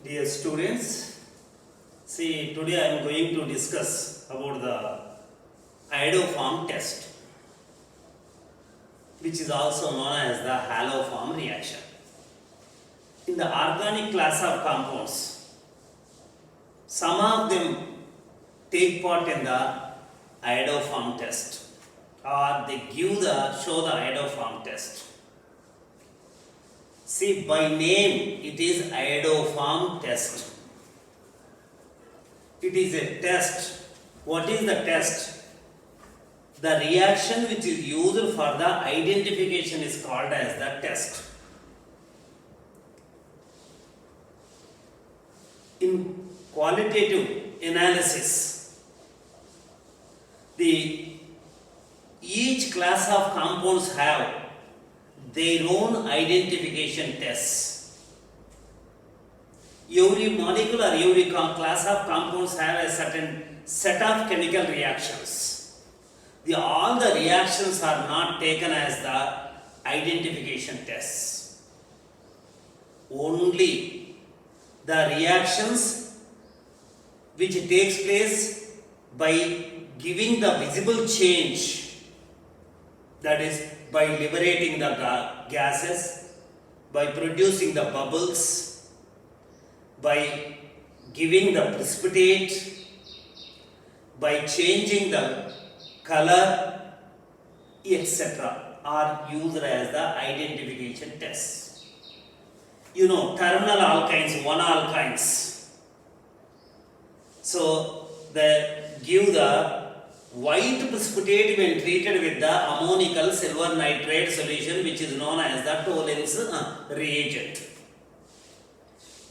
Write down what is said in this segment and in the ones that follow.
Dear students, see today I am going to discuss about the iodoform test, which is also known as the haloform reaction. In the organic class of compounds, some of them take part in the iodoform test, or they show the iodoform test. See, by name it is iodoform test. It is a test. What is the test? The reaction which is used for the identification is called as the test. In qualitative analysis, each class of compounds have their own identification tests. Every molecule or every class of compounds have a certain set of chemical reactions. All the reactions are not taken as the identification tests. Only the reactions which takes place by giving the visible change, that is by liberating the gases, by producing the bubbles, by giving the precipitate, by changing the color, etc. are used as the identification tests. You know, terminal alkynes, 1-alkynes. So, they give the white precipitate when treated with the ammonical silver nitrate solution, which is known as the Tollens reagent.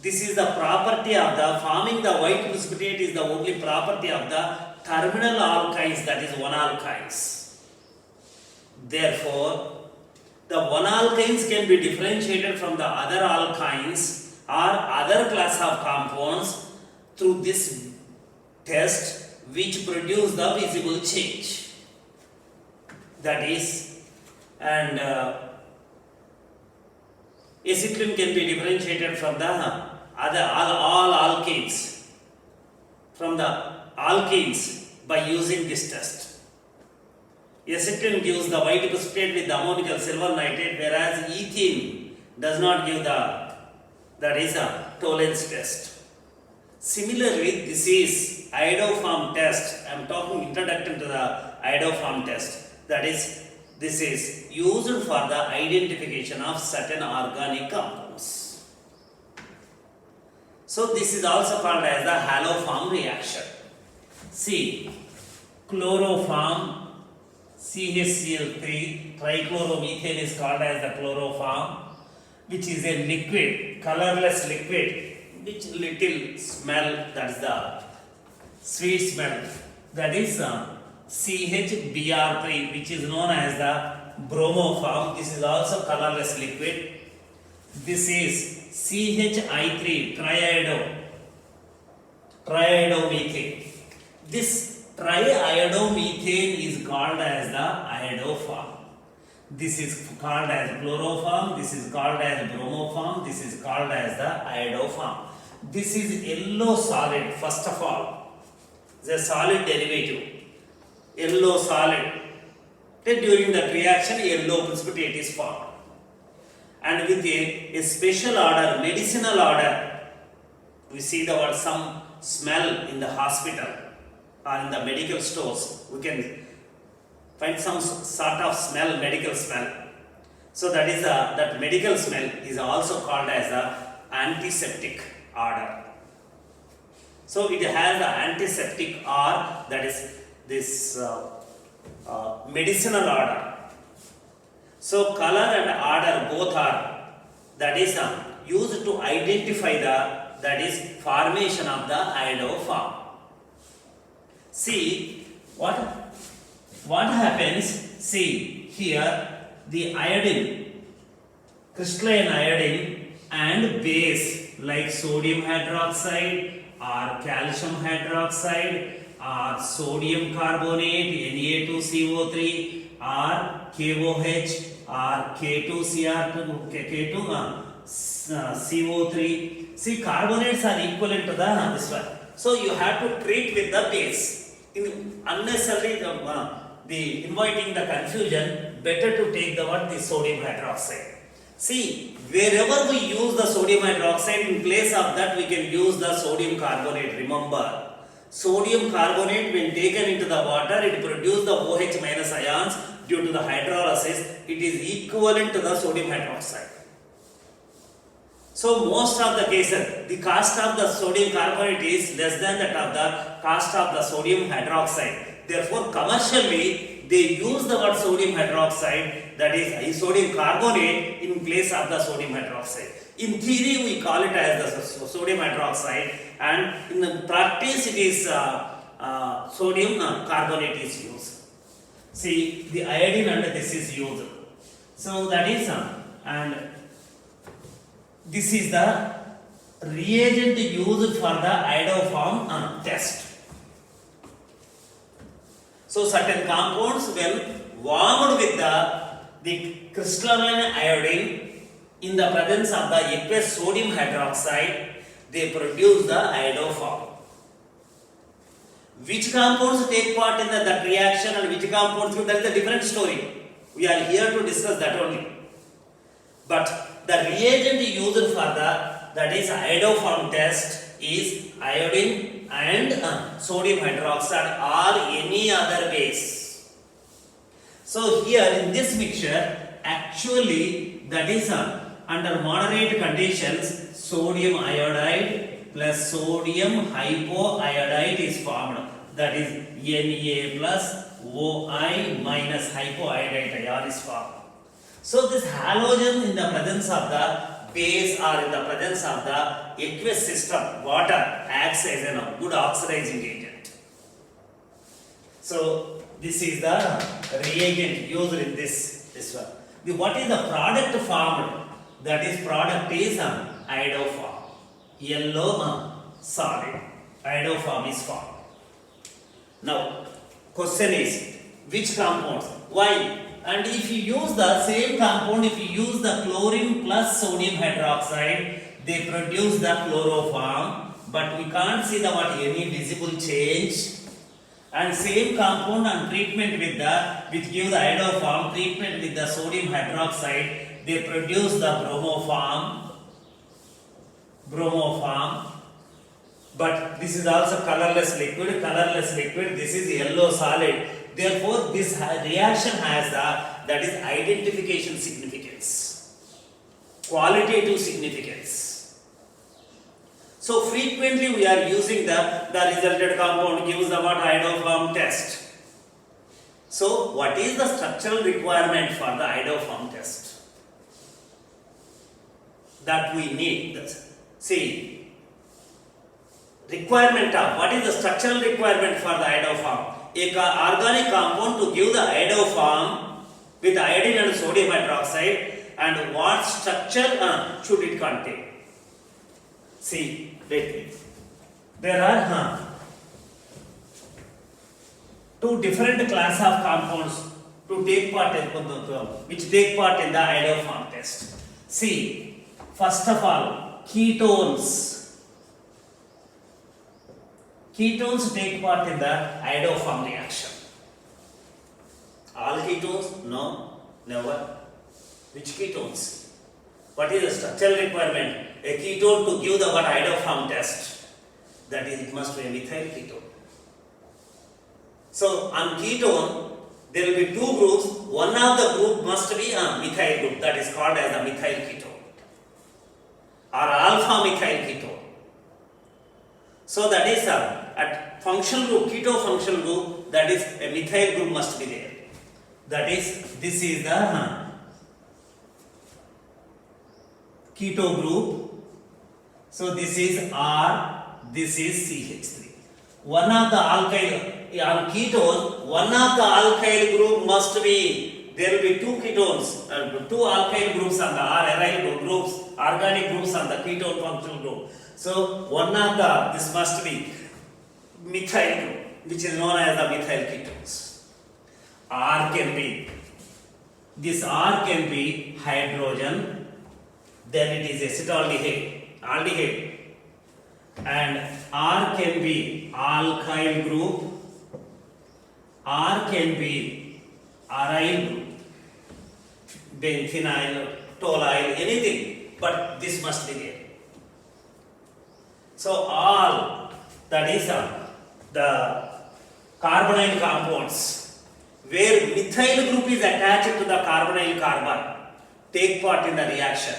This is the property of the forming the white precipitate is the only property of the terminal alkynes, that is 1-alkynes. Therefore, the 1-alkynes can be differentiated from the other alkynes or other class of compounds through this test, which produce the visible change. That is, and acetylene can be differentiated from the all alkanes, from the alkenes by using this test. Acetylene gives the white precipitate with the ammonical silver nitrate, whereas ethene does not give that is a Tollens test. Similarly, this is iodoform test. I am talking introduction to the iodoform test. That is, this is used for the identification of certain organic compounds. So, this is also called as the haloform reaction. See, chloroform, CHCl3, trichloromethane is called as the chloroform, which is a liquid, colorless liquid, which little smell, that is the sweet smell, that is CHBr3, which is known as the bromoform. This is also colorless liquid. This is CHI3, triiodomethane. This triiodomethane is called as the iodoform. This is called as chloroform, this is called as bromoform, this is called as the iodoform. This is yellow solid, first of all, the solid derivative, yellow solid. Then during the reaction, yellow precipitate is formed. And with a special order, medicinal order, we see the word some smell in the hospital or in the medical stores. We can find some sort of smell, medical smell. So that is that medical smell is also called as the antiseptic order. So it has the antiseptic or that is this medicinal order. So color and order both are, that is used to identify that is formation of the iodoform. See what happens. See here, the iodine, crystalline iodine and base like sodium hydroxide or calcium hydroxide or sodium carbonate, Na2CO3 or KOH or K2Cr2, CO3. See, carbonates are equivalent to the this one. So you have to treat with the base. In unnecessarily the inviting the confusion, better to take the what, the sodium hydroxide. See, wherever we use the sodium hydroxide, in place of that we can use the sodium carbonate. Remember, sodium carbonate when taken into the water, it produces the OH minus ions. Due to the hydrolysis, it is equivalent to the sodium hydroxide. So most of the cases, the cost of the sodium carbonate is less than that of the cost of the sodium hydroxide. Therefore, commercially, they use the word sodium hydroxide, that is sodium carbonate, in place of the sodium hydroxide. In theory, we call it as the sodium hydroxide, and in the practice, it is sodium carbonate is used. See, the iodine and this is used. So that is and this is the reagent used for the iodoform test. So certain compounds, when warmed with the crystalline iodine in the presence of the aqueous sodium hydroxide, they produce the iodoform. Which compounds take part in that reaction and which compounds, that is a different story. We are here to discuss that only. But the reagent used for that is iodoform test is iodine and sodium hydroxide or any other base. So here in this mixture, actually that is under moderate conditions, sodium iodide plus sodium hypoiodide is formed. That is Na plus OI minus hypoiodide ion is formed. So this halogen in the presence of the base or in the presence of the aqueous system, water, acts as a good oxidizing agent. So this is the reagent used in this one. What is the product formed? That is product is iodoform. Yellow solid. Iodoform is formed. Now question is, which compounds? Why? And if you use the same compound, if you use the chlorine plus sodium hydroxide, they produce the chloroform, but we can't see the any visible change. And same compound and treatment with which give the iodoform, treatment with the sodium hydroxide, they produce the bromoform. But this is also colorless liquid. This is yellow solid. Therefore, this reaction has that is identification significance, qualitative significance. So frequently we are using the resulted compound gives the iodoform test. So what is the structural requirement for the iodoform test that we need? See, requirement of what is the structural requirement for the iodoform? A organic compound to give the iodoform with iodine and sodium hydroxide, and what structure should it contain? See, wait. There are two different class of compounds to take part in which take part in the iodoform test. See, first of all, ketones. Ketones take part in the iodoform reaction. All ketones? No, never. Which ketones? What is the structural requirement? A ketone to give the iodoform test. That is, it must be a methyl ketone. So on ketone, there will be two groups. One of the group must be a methyl group, that is called as a methyl ketone or alpha methyl ketone. So that is at functional group, keto functional group, that is a methyl group must be there. That is, this is the keto group. So this is R, this is CH3. One of the alkyl, on ketone, one of the alkyl group must be, there will be two ketones, two alkyl groups on the aryl groups, organic groups on the ketone functional group. So one of this must be methyl group, which is known as the methyl ketones. R can be, this R can be hydrogen, then it is acetaldehyde, and R can be alkyl group, R can be aryl group, phenyl, toluene, anything, but this must be there. So all, that is the carbonyl compounds where methyl group is attached to the carbonyl carbon take part in the reaction.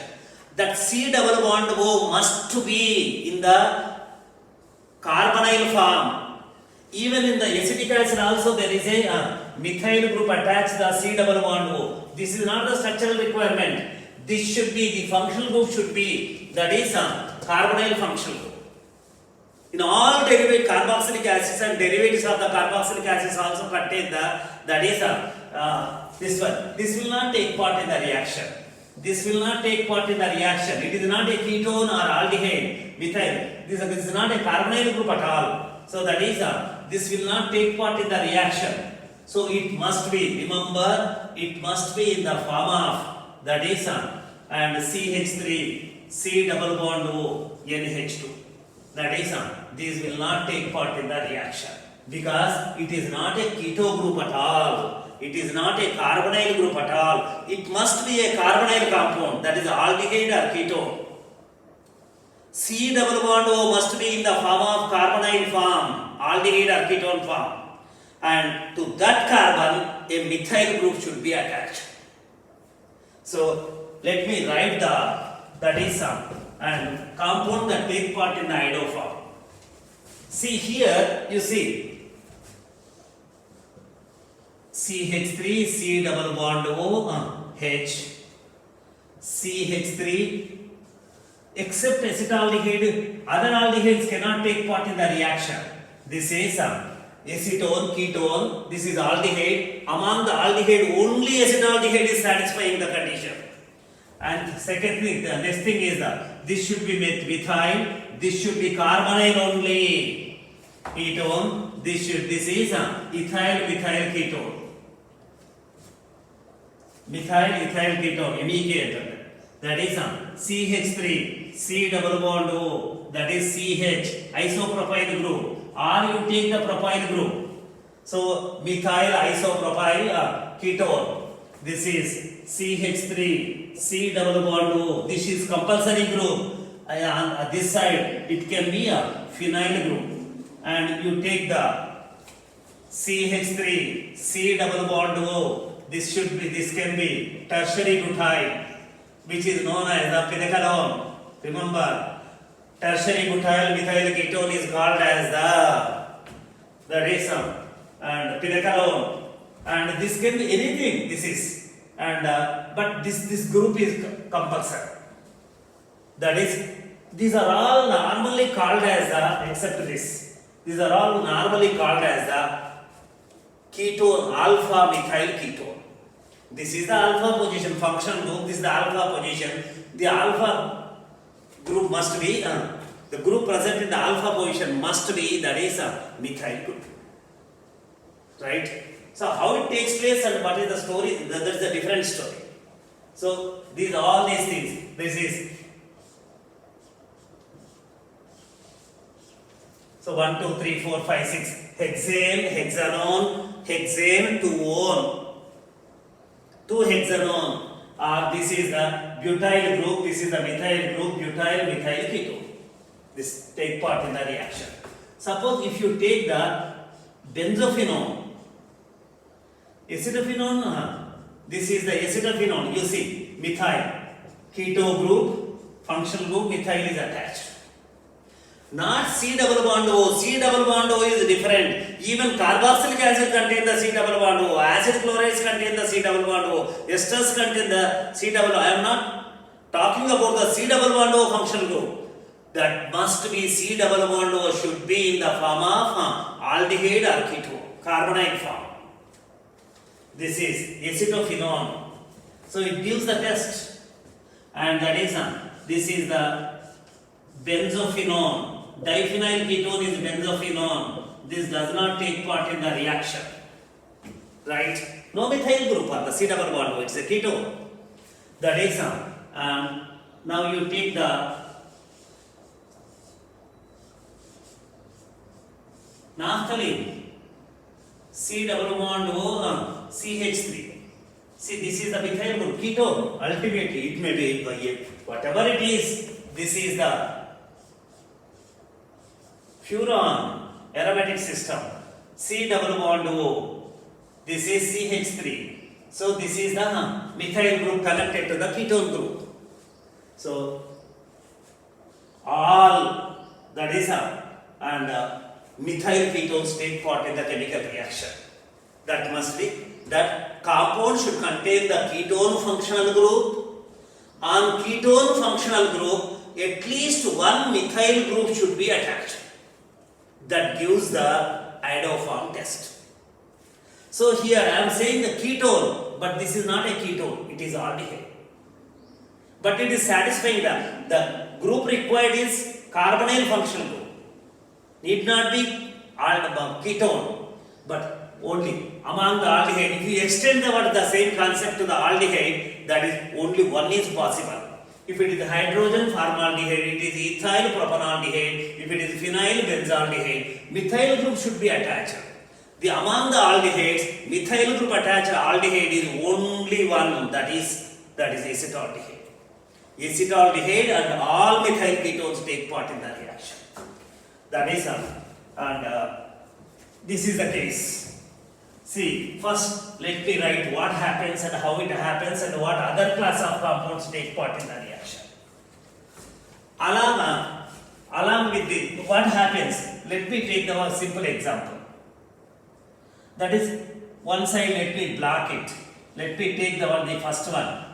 That C double bond O must be in the carbonyl form. Even in the acetic acid also there is a methyl group attached to the C double bond O. This is not the structural requirement. This should be, the functional group should be, that is carbonyl functional group. In all derivative carboxylic acids and derivatives of the carboxylic acids also contain the, that is this one. This will not take part in the reaction. This will not take part in the reaction. It is not a ketone or aldehyde, methyl. This is not a carbonyl group at all. So that is this will not take part in the reaction. So it must be, remember, it must be in the form of, that is and CH3, C double bond O, NH2. That is these will not take part in the reaction because it is not a keto group at all. It is not a carbonyl group at all. It must be a carbonyl compound, that is aldehyde or ketone. C double bond O must be in the form of carbonyl form, aldehyde or ketone form. And to that carbon, a methyl group should be attached. So let me write that is and compound that take part in the iodo form. See here, you see CH3, C double bond O, H, CH3, except acetaldehyde, other aldehydes cannot take part in the reaction. This is acetone, ketone, this is aldehyde. Among the aldehyde, only acetaldehyde is satisfying the condition. And second thing, the next thing is this should be methyl, this should be carbonyl only. Ketone, this is ethyl ketone. Methyl ketone, MEK. That is CH3, C double bond O, that is CH, isopropyl group. Or you take the propyl group. So methyl isopropyl ketone. This is CH3, C double bond O. This is compulsory group. On this side, it can be a phenyl group. And you take the CH3, C double bond O. This can be tertiary butyl, which is known as the pinecolone. Remember, tertiary butyl methyl ketone is called as the resin and pinecolone. And this can be anything. This is, and but this group is compulsory. That is, these are all normally called as except this. These are all normally called as the ketone, alpha methyl ketone. This is the alpha position, function group. This is the alpha position. The alpha group must be, the group present in the alpha position must be, that is methyl group. Right? So how it takes place and what is the story, that is a different story. So these all these things, this is, so 1, 2, 3, 4, 5, 6, hexane, hexanone, hexane, 2-one, 2-hexanone, or this is the butyl group, this is the methyl group, butyl, methyl ketone. This take part in the reaction. Suppose if you take the benzophenone, acetophenone, this is the acetophenone, you see, methyl, keto group, functional group, methyl is attached. Not C double bond O. C double bond O is different. Even carboxylic acid contain the C double bond O. Acid chlorides contain the C double bond O. Esters contain the C double. I am not talking about the C double bond O functional group. That must be C double bond O should be in the form of aldehyde or ketone, carbonyl form. This is acetophenone. So it gives the test, and that is this is the benzophenone. Diphenyl ketone is benzophenone. This does not take part in the reaction. Right? No methyl group on the C double bond, it's a ketone. That is Now you take the naphthalene, C double bond O, CH3. See, this is the methyl group, ketone. Ultimately, it may be whatever it is. This is the furan aromatic system. C double bond O. This is CH3. So this is the methyl group connected to the ketone group. So all that is and methyl ketones take part in the chemical reaction. That must be that compound should contain the ketone functional group. On ketone functional group, at least one methyl group should be attached. That gives the iodoform test. So here I am saying the ketone, but this is not a ketone, it is aldehyde. But it is satisfying the group required is carbonyl functional group. Need not be ketone, but only among the aldehyde. If you extend the same concept to the aldehyde, that is only one is possible. If it is hydrogen formaldehyde, it is ethyl propanaldehyde. If it is phenyl benzaldehyde, methyl group should be attached. Among the aldehydes, methyl group attached aldehyde is only one, that is acetaldehyde. Acetaldehyde and all methyl ketones take part in the reaction. That is this is the case. See, first let me write what happens and how it happens and what other class of compounds take part in the reaction. Along with what happens, let me take the simple example. That is, one side let me block it. Let me take the first one.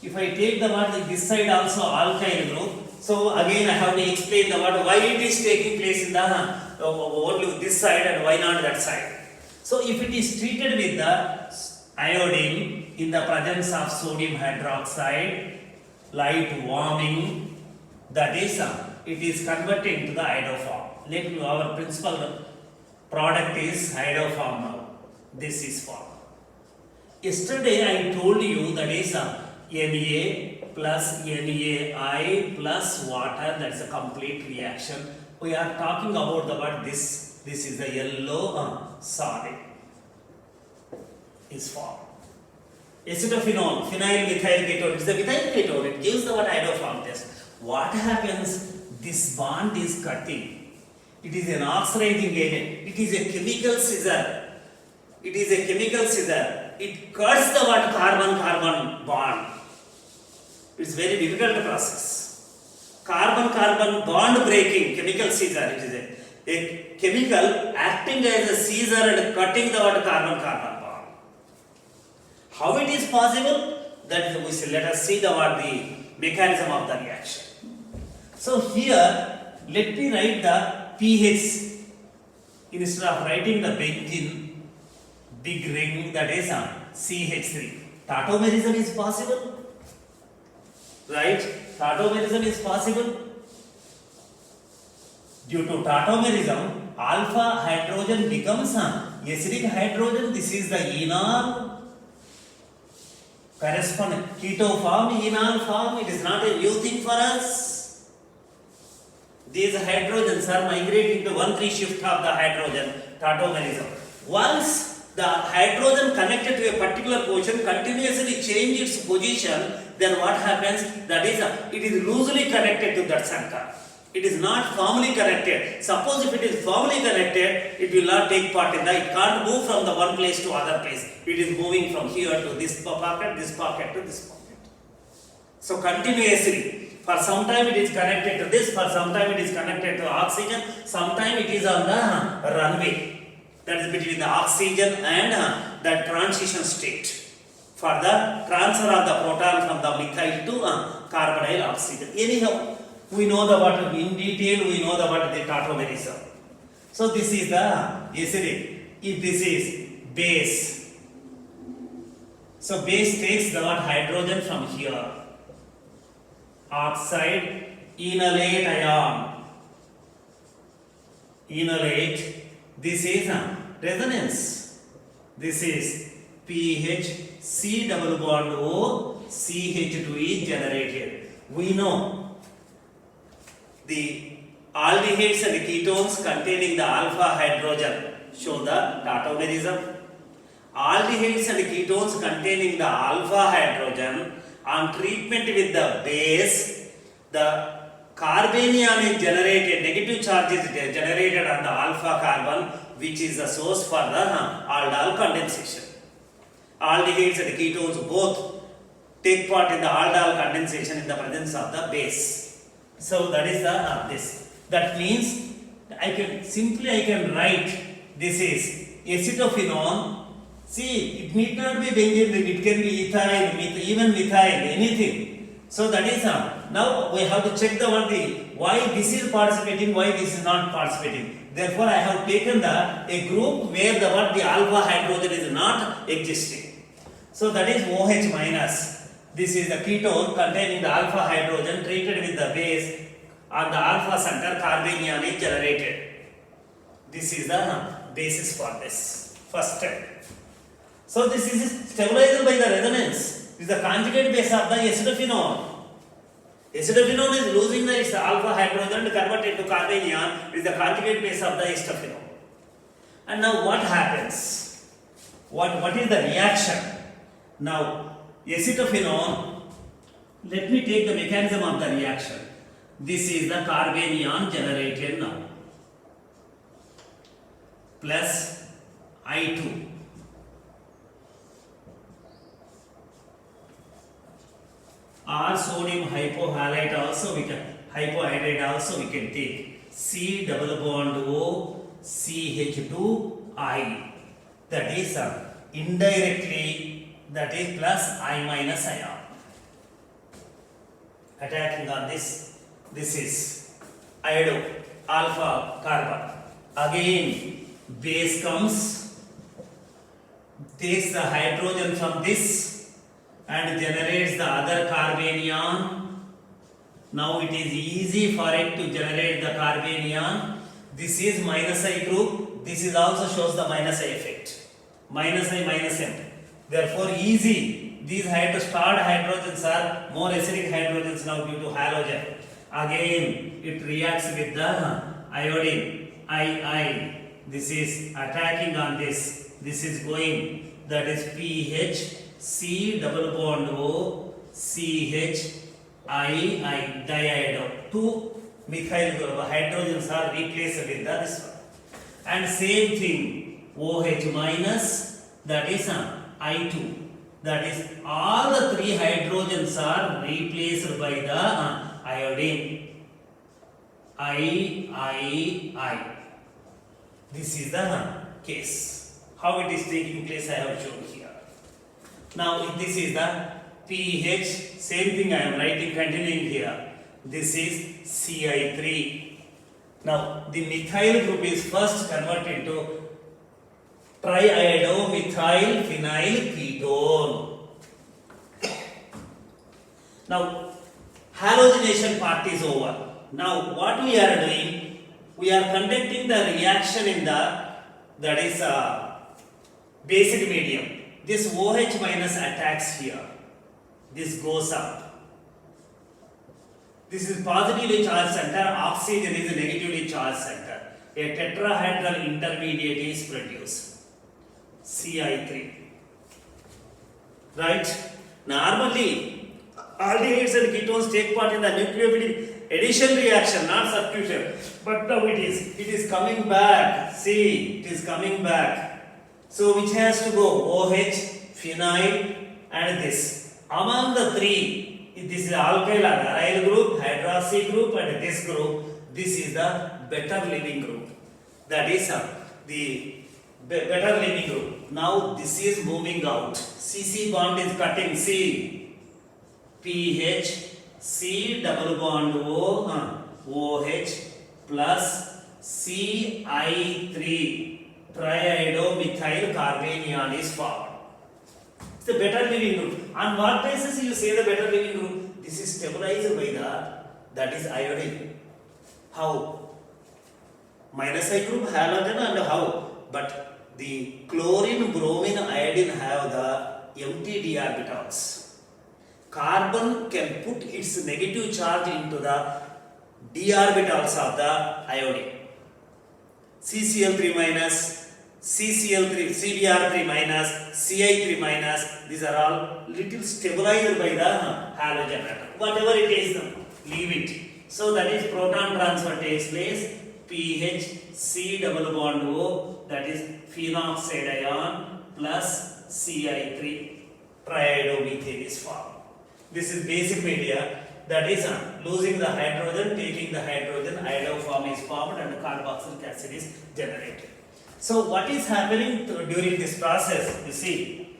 If I take this side also alkyl group, so again I have to explain why it is taking place in the only this side and why not that side. So if it is treated with the iodine in the presence of sodium hydroxide, light warming, that is it is converted into the iodoform. Our principal product is iodoform now. This is form. Yesterday I told you that is Na plus NaI plus water, that is a complete reaction. We are talking about this. This is the yellow solid is formed. Acetophenol, phenyl methyl ketone, it is the methyl ketone. It gives the iodoform test. What happens? This bond is cutting. It is an oxidizing agent. It is a chemical scissor. It is a chemical scissor. It cuts the carbon-carbon bond. It is very difficult process. Carbon-carbon bond breaking, chemical scissor. It is a chemical acting as a scissor and cutting the carbon-carbon bond. How it is possible? That is, let us see the mechanism of the reaction. So here, let me write the pH instead of writing the benzene big ring, that is CH3. Tautomerism is possible, right? Tautomerism is possible. Due to tautomerism, alpha hydrogen becomes acidic hydrogen. This is the enol corresponding keto form, enol form. It is not a new thing for us. These hydrogens are migrating to 1,3 shift of the hydrogen, tautomerism. Once the hydrogen connected to a particular position continuously change its position, then what happens? That is, it is loosely connected to that center. It is not firmly connected. Suppose if it is firmly connected, it will not take part in it can't move from the one place to other place. It is moving from here to this pocket to this pocket. So continuously, for some time it is connected to this, for some time it is connected to oxygen, sometime it is on the runway. That is between the oxygen and the transition state for the transfer of the proton from the methyl to carbonyl oxygen. Anyhow, we know in detail, we know the tautomerism. So this is the acidic. If this is base, so base takes the hydrogen from here. Oxide, enolate ion. Enolate. This is resonance. This is pH C double bond O CH2 is generated. We know the aldehydes and ketones containing the alpha hydrogen show the tautomerism. Aldehydes and ketones containing the alpha hydrogen on treatment with the base, the carbanion is generated, negative charge is generated on the alpha carbon, which is the source for the aldol condensation. Aldehydes and ketones both take part in the aldol condensation in the presence of the base. So that is the this. That means I can write this is acetophenone. See, it need not be benzene, it can be ethyl, even methyl, anything. So that is now we have to check why this is participating, why this is not participating. Therefore, I have taken a group where the alpha hydrogen is not existing. So that is OH minus. This is the ketone containing the alpha hydrogen treated with the base, and the alpha center carbanion is generated. This is the basis for this first step. So this is stabilized by the resonance. This is the conjugate base of the acetophenone. Acetophenone is losing its alpha hydrogen to convert it to carbanion. It is the conjugate base of the acetophenone. And now what happens? What is the reaction? Now acetophenone, let me take the mechanism of the reaction. This is the carbanion generated now. Plus I2. Or sodium hypohalite also we can, hypohydride also we can take. C double bond O CH2I. That is indirectly, that is plus I minus ion. Attacking on this, this is iodo, alpha carbon. Again, base comes, takes the hydrogen from this and generates the other carbanion. Now it is easy for it to generate the carbanion. This is minus I group. This is also shows the minus I effect. Minus I minus M. Therefore easy. These starred hydrogens are more acidic hydrogens now due to halogen. Again it reacts with the iodine. I. This is attacking on this. This is going. That is pH. C double bond O CH I diiodo. Two methyl hydrogens are replaced with this one. And same thing OH minus, that is I2. That is all the three hydrogens are replaced by the iodine. I. This is the case. How it is taking place I have shown here. Now this is the pH, same thing I am writing, continuing here. This is Ci3. Now the methyl group is first converted to triiodomethyl phenyl ketone. Now halogenation part is over. Now what we are doing, we are conducting the reaction in the, that is basic medium. This OH minus attacks here. This goes up. This is positively charged center. Oxygen is a negatively charged center. A tetrahedral intermediate is produced. Ci3. Right? Normally, aldehydes and ketones take part in the nucleophilic addition reaction, not substitution. But now it is coming back. See, it is coming back. So which has to go? OH, phenyl and this. Among the three, this is alkyl aryl group, hydroxy group and this group. This is the better living group. That is the better living group. Now this is moving out. CC bond is cutting. C. pH, C double bond O, OH plus Ci3. Triiodomethyl carbanion is formed. It's the better living group. On what basis you say the better living group? This is stabilized by that is iodine. How? Minus I group halogen and how? But the chlorine, bromine, iodine have the empty d orbitals. carbon can put its negative charge into the d orbitals of the iodine. CCl3 minus, CCl3, CBr3 minus, Ci3 minus, these are all little stabilized by the halogen atom. Whatever it is, leave it. So that is proton transfer takes place. pH C double bond O, that is phenoxide ion plus Ci3 triiodomethane is formed. This is basic media, that is losing the hydrogen, taking the hydrogen, iodoform is formed and carboxylic acid is generated. So what is happening during this process? You see,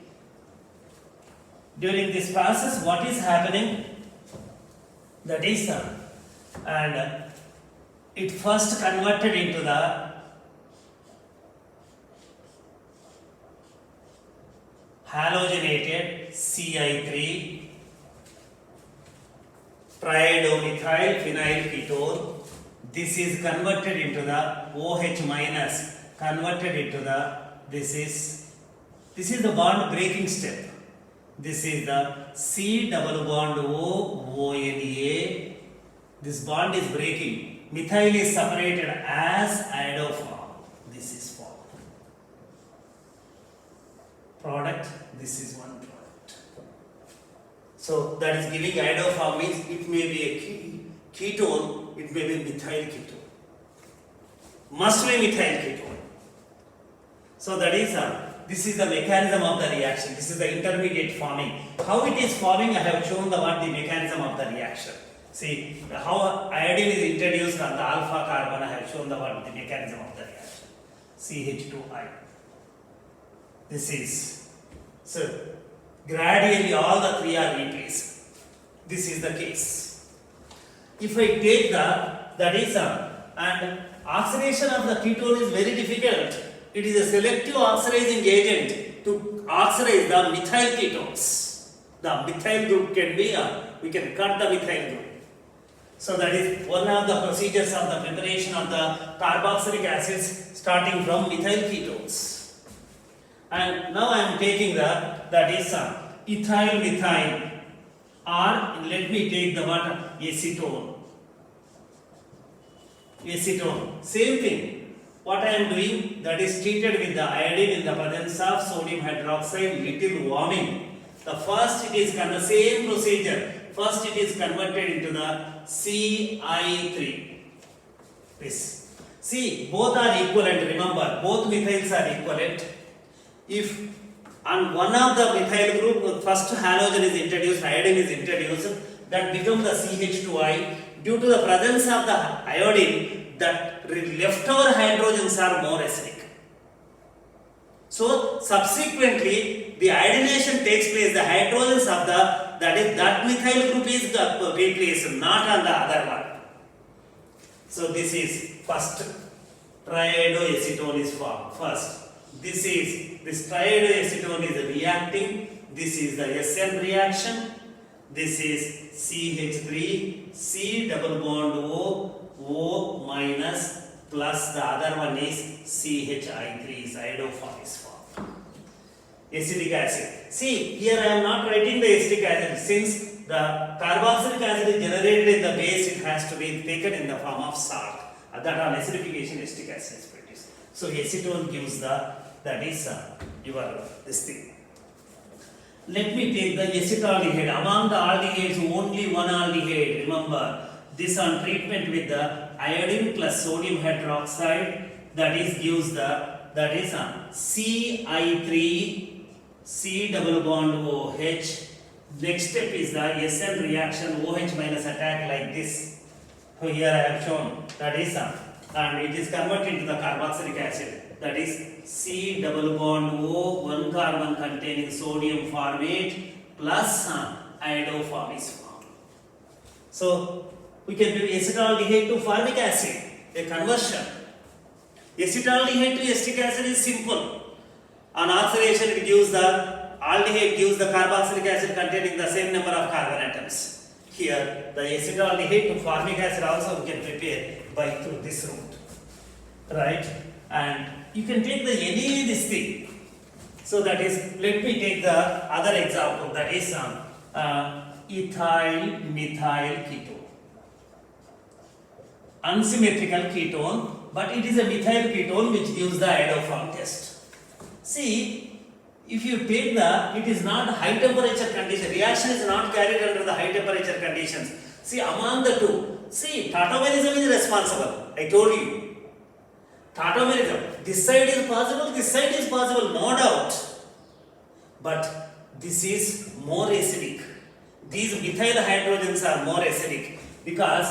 during this process what is happening, that is and it first converted into the halogenated Ci3 triiodomethyl phenyl ketone. This is converted into the OH minus, converted into the, this is the bond breaking step. This is the C double bond O, ONA. This bond is breaking. Methyl is separated as iodoform. This is formed. Product, this is one product. So that is giving iodoform means it may be a ketone, it may be methyl ketone. Must be methyl ketone. So that is this is the mechanism of the reaction. This is the intermediate forming. How it is forming, I have shown the mechanism of the reaction. See how iodine is introduced on the alpha carbon. I have shown the mechanism of the reaction. CH2I. This is, so gradually all the three are replaced. This is the case. If I take that is and oxidation of the ketone is very difficult. It is a selective oxidizing agent to oxidize the methyl ketones. The methyl group can be, we can cut the methyl group. So that is one of the procedures of the preparation of the carboxylic acids starting from methyl ketones. And now I am taking that is ethyl methyl, or let me take the acetone. Acetone, same thing. What I am doing, that is treated with the iodine in the presence of sodium hydroxide, little warming. The first it is the same procedure. First it is converted into the Ci3. This. See, both are equivalent. Remember, both methyls are equivalent. If on one of the methyl group, first halogen is introduced, iodine is introduced, that becomes the CH2I. Due to the presence of the iodine, that leftover hydrogens are more acidic. So subsequently, the iodination takes place. The hydrogens of that methyl group is replaced, not on the other one. So this is first triiodoacetone is formed. First, this triiodoacetone is reacting. This is the SN reaction. This is CH3, C double bond O minus, plus the other one is CHI3, is iodoform is formed. Acetic acid. See, here I am not writing the acetic acid. Since the carboxylic acid is generated in the base, it has to be taken in the form of salt. That on acidification, acetic acid is produced. So acetone gives that is your this thing. Let me take the acetaldehyde. Among the aldehydes, only one aldehyde. Remember, this on treatment with the iodine plus sodium hydroxide, that is gives that is Ci3 C double bond OH. Next step is the SN reaction, OH minus attack like this. So here I have shown that is and it is converted into the carboxylic acid. That is C double bond O, one carbon containing sodium formate plus iodoform is formed. So we can do acetaldehyde to formic acid, a conversion. Acetaldehyde to acetic acid is simple. On oxidation, it gives the aldehyde gives the carboxylic acid containing the same number of carbon atoms. Here, the acetaldehyde to formic acid also we can prepare by through this route, right? And you can take the any this thing. So that is, let me take the other example. That is ethyl methyl ketone. Unsymmetrical ketone, but it is a methyl ketone which gives the iodoform test. See, if you take it is not high temperature condition. Reaction is not carried under the high temperature conditions. See, among the two, see, tautomerism is responsible. I told you. Tautomerism. This side is possible, this side is possible, no doubt. But this is more acidic. These methyl hydrogens are more acidic because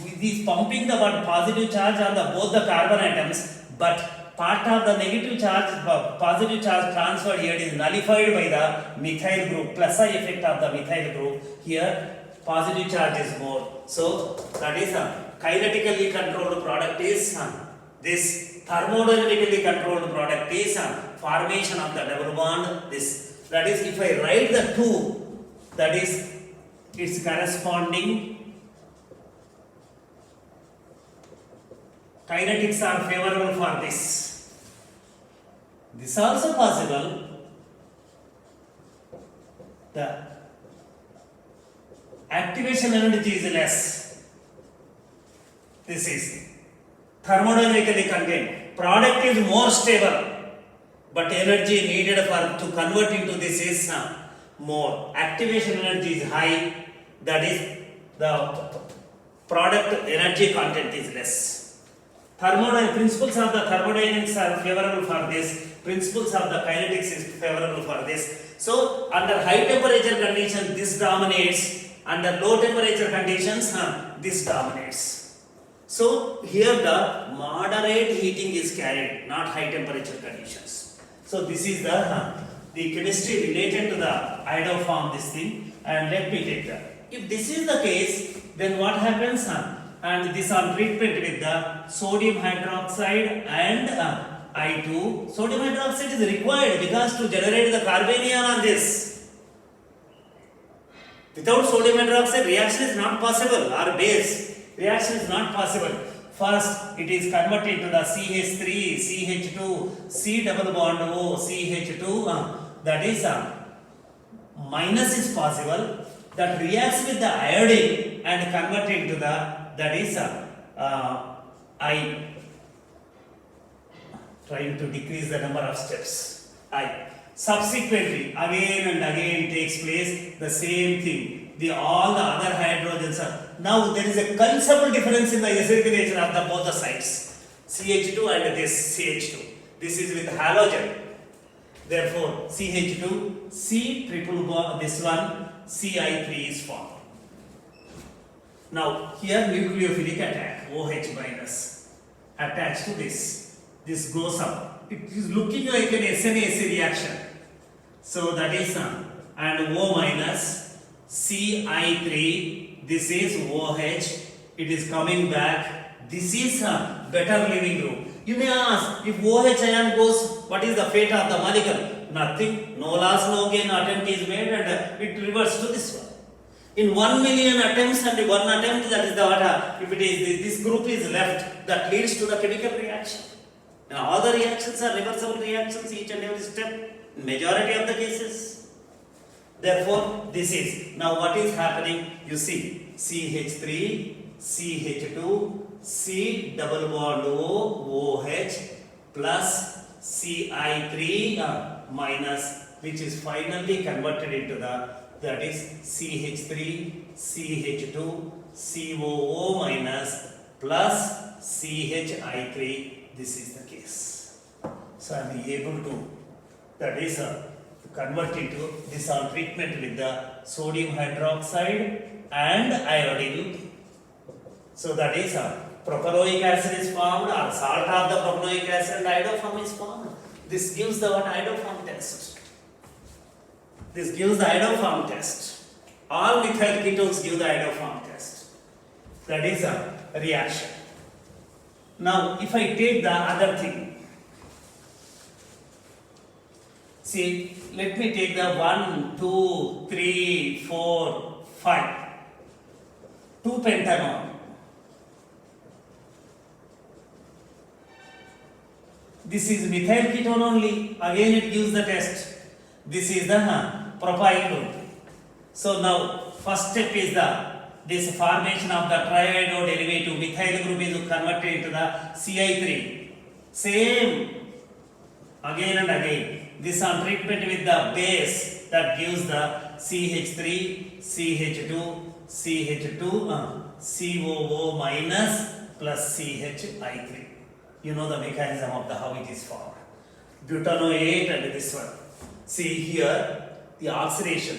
it is pumping the positive charge on both the carbon atoms, but part of the negative charge, positive charge transferred here is nullified by the methyl group, plus I effect of the methyl group. Here, positive charge is more. So, that is a kinetically controlled product is this thermodynamically controlled product is formation of the double bond. This, that is, if I write the two, that is its corresponding kinetics are favorable for this. This also possible. The activation energy is less. This is thermodynamically contained. Product is more stable, but energy needed to convert into this is more. Activation energy is high, that is the product energy content is less. Principles of the thermodynamics are favorable for this. Principles of the kinetics is favorable for this. So, under high temperature conditions, this dominates. Under low temperature conditions, this dominates. So, here the moderate heating is carried, not high temperature conditions. So, this is the chemistry related to the iodoform, this thing. And let me take that. If this is the case, then what happens? And this on treatment with the sodium hydroxide and I2. Sodium hydroxide is required because to generate the carbanion on this. Without sodium hydroxide, reaction is not possible, or base reaction is not possible. First, it is converted to the CH3, CH2, C double bond O, CH2, that is minus is possible, that reacts with the iodine and converted to the, that is I, trying to decrease the number of steps, I. Subsequently, again and again takes place the same thing. All the other hydrogens are, now there is a considerable difference in the acidic nature of both the sides. CH2 and this CH2. This is with halogen. Therefore, CH2, C triple bond, this one, CI3 is formed. Now, here nucleophilic attack, OH minus, attached to this. This goes up. It is looking like an SN-AC reaction. So, that is, and O minus, CI3, this is OH, it is coming back. This is a better leaving group. You may ask, if OH ion goes, what is the fate of the molecule? Nothing, no loss, no gain, attempt is made and it reverts to this one. In 1 million attempts and one attempt, that is the what, if it is this group is left, that leads to the chemical reaction. Now all the reactions are reversible reactions, each and every step, in majority of the cases. Therefore, this is, now what is happening? You see, CH3, CH2, C double bond O, OH plus CI3 minus, which is finally converted into the, that is CH3, CH2, COO minus plus CHI3. This is the case. So I am able to, that is convert into this on treatment with the sodium hydroxide and iodine. So that is propanoic acid is formed, or salt of the propanoic acid and iodoform is formed. This gives the what iodoform test. This gives the iodoform test. All methyl ketones give the iodoform test. That is a reaction. Now, if I take the other thing, see, let me take the 1, 2, 3, 4, 5. 2-pentanol. This is methyl ketone only. Again, it gives the test. This is the propyl group. So now, first step is this formation of the triiodo derivative. Methyl group is converted into the CI3. Same again and again. This on treatment with the base that gives the CH3, CH2, CH2, COO minus plus CHI3. You know the mechanism of how it is formed. Butanoate and this one. See here the oxidation.